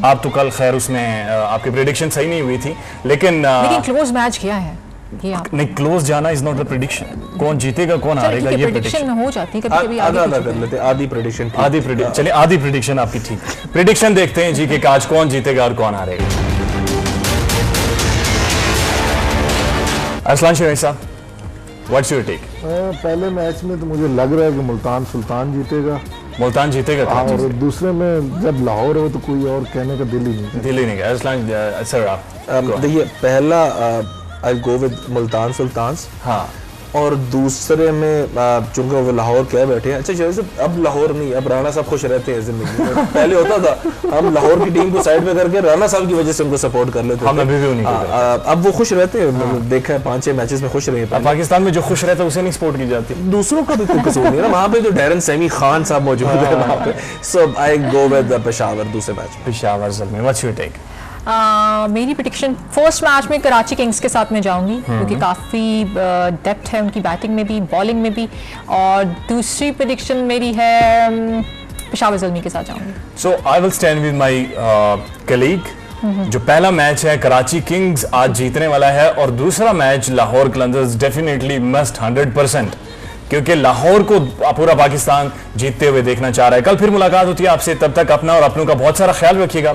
आप तो कल खैर उसमें आपकी प्रेडिक्शन सही नहीं हुई थी, लेकिन क्लोज मैच किया है ये आप। नहीं, क्लोज जाना इज नॉट द प्रेडिक्शन। कौन जीतेगा कौन हारेगा ये प्रेडिक्शन हो जाती है कभी-कभी। आधा कर लेते हैं, आधी प्रेडिक्शन चलिए आधी प्रेडिक्शन आपकी ठीक। प्रेडिक्शन देखते हैं जी कि आज कौन जीतेगा और कौन हारेगा। अरसलान शेख साहब, व्हाट्स योर टेक? पहले मैच में तो मुझे लग रहा है कि मुल्तान सुल्तान जीतेगा। मुल्तान जीतेगा, और दूसरे में जब लाहौर हो तो कोई और कहने का दिल ही नहीं। अरसलान सर, आप देखिए, पहला आई गो विद मुल्तान सुल्तान्स, हाँ, और दूसरे में चूंकि वो लाहौर कह बैठे हैं। अच्छा शायद अब लाहौर नहीं, अब राना साहब खुश रहते हैं जिंदगी में। पहले होता था हम लाहौर की टीम को साइड में करके राना साहब की वजह से उनको सपोर्ट कर लेते हम अभी भी उन्हीं को अब वो खुश रहते हैं। देखा है 5-6 मैचेस में खुश रहे हैं। पाकिस्तान में जो खुश रहता है उसे नहीं सपोर्ट की जाती, दूसरों का भी कोई कसूर नहीं है ना। वहाँ पे जो डैरन सैमी खान साहब मौजूद है वहाँ पे। सो आई गो विद पेशावर दूसरे मैच में। Peshawar Zalmi, what's your take? मेरी प्रेडिक्शन फर्स्ट मैच में कराची किंग्स के साथ में जाऊंगी, क्योंकि काफ़ी डेप्थ है उनकी बैटिंग में भी बॉलिंग में भी। और दूसरी प्रेडिक्शन मेरी है पेशावर ज़ल्मी के साथ जाऊंगी। So I will stand with my colleague. जो पहला मैच है कराची किंग्स आज जीतने वाला है, और दूसरा match Lahore Qalandars definitely must 100%, क्योंकि लाहौर को पूरा पाकिस्तान जीतते हुए देखना चाह रहा है। कल फिर मुलाकात होती है आपसे, तब तक अपना और अपनों का बहुत सारा ख्याल रखिएगा।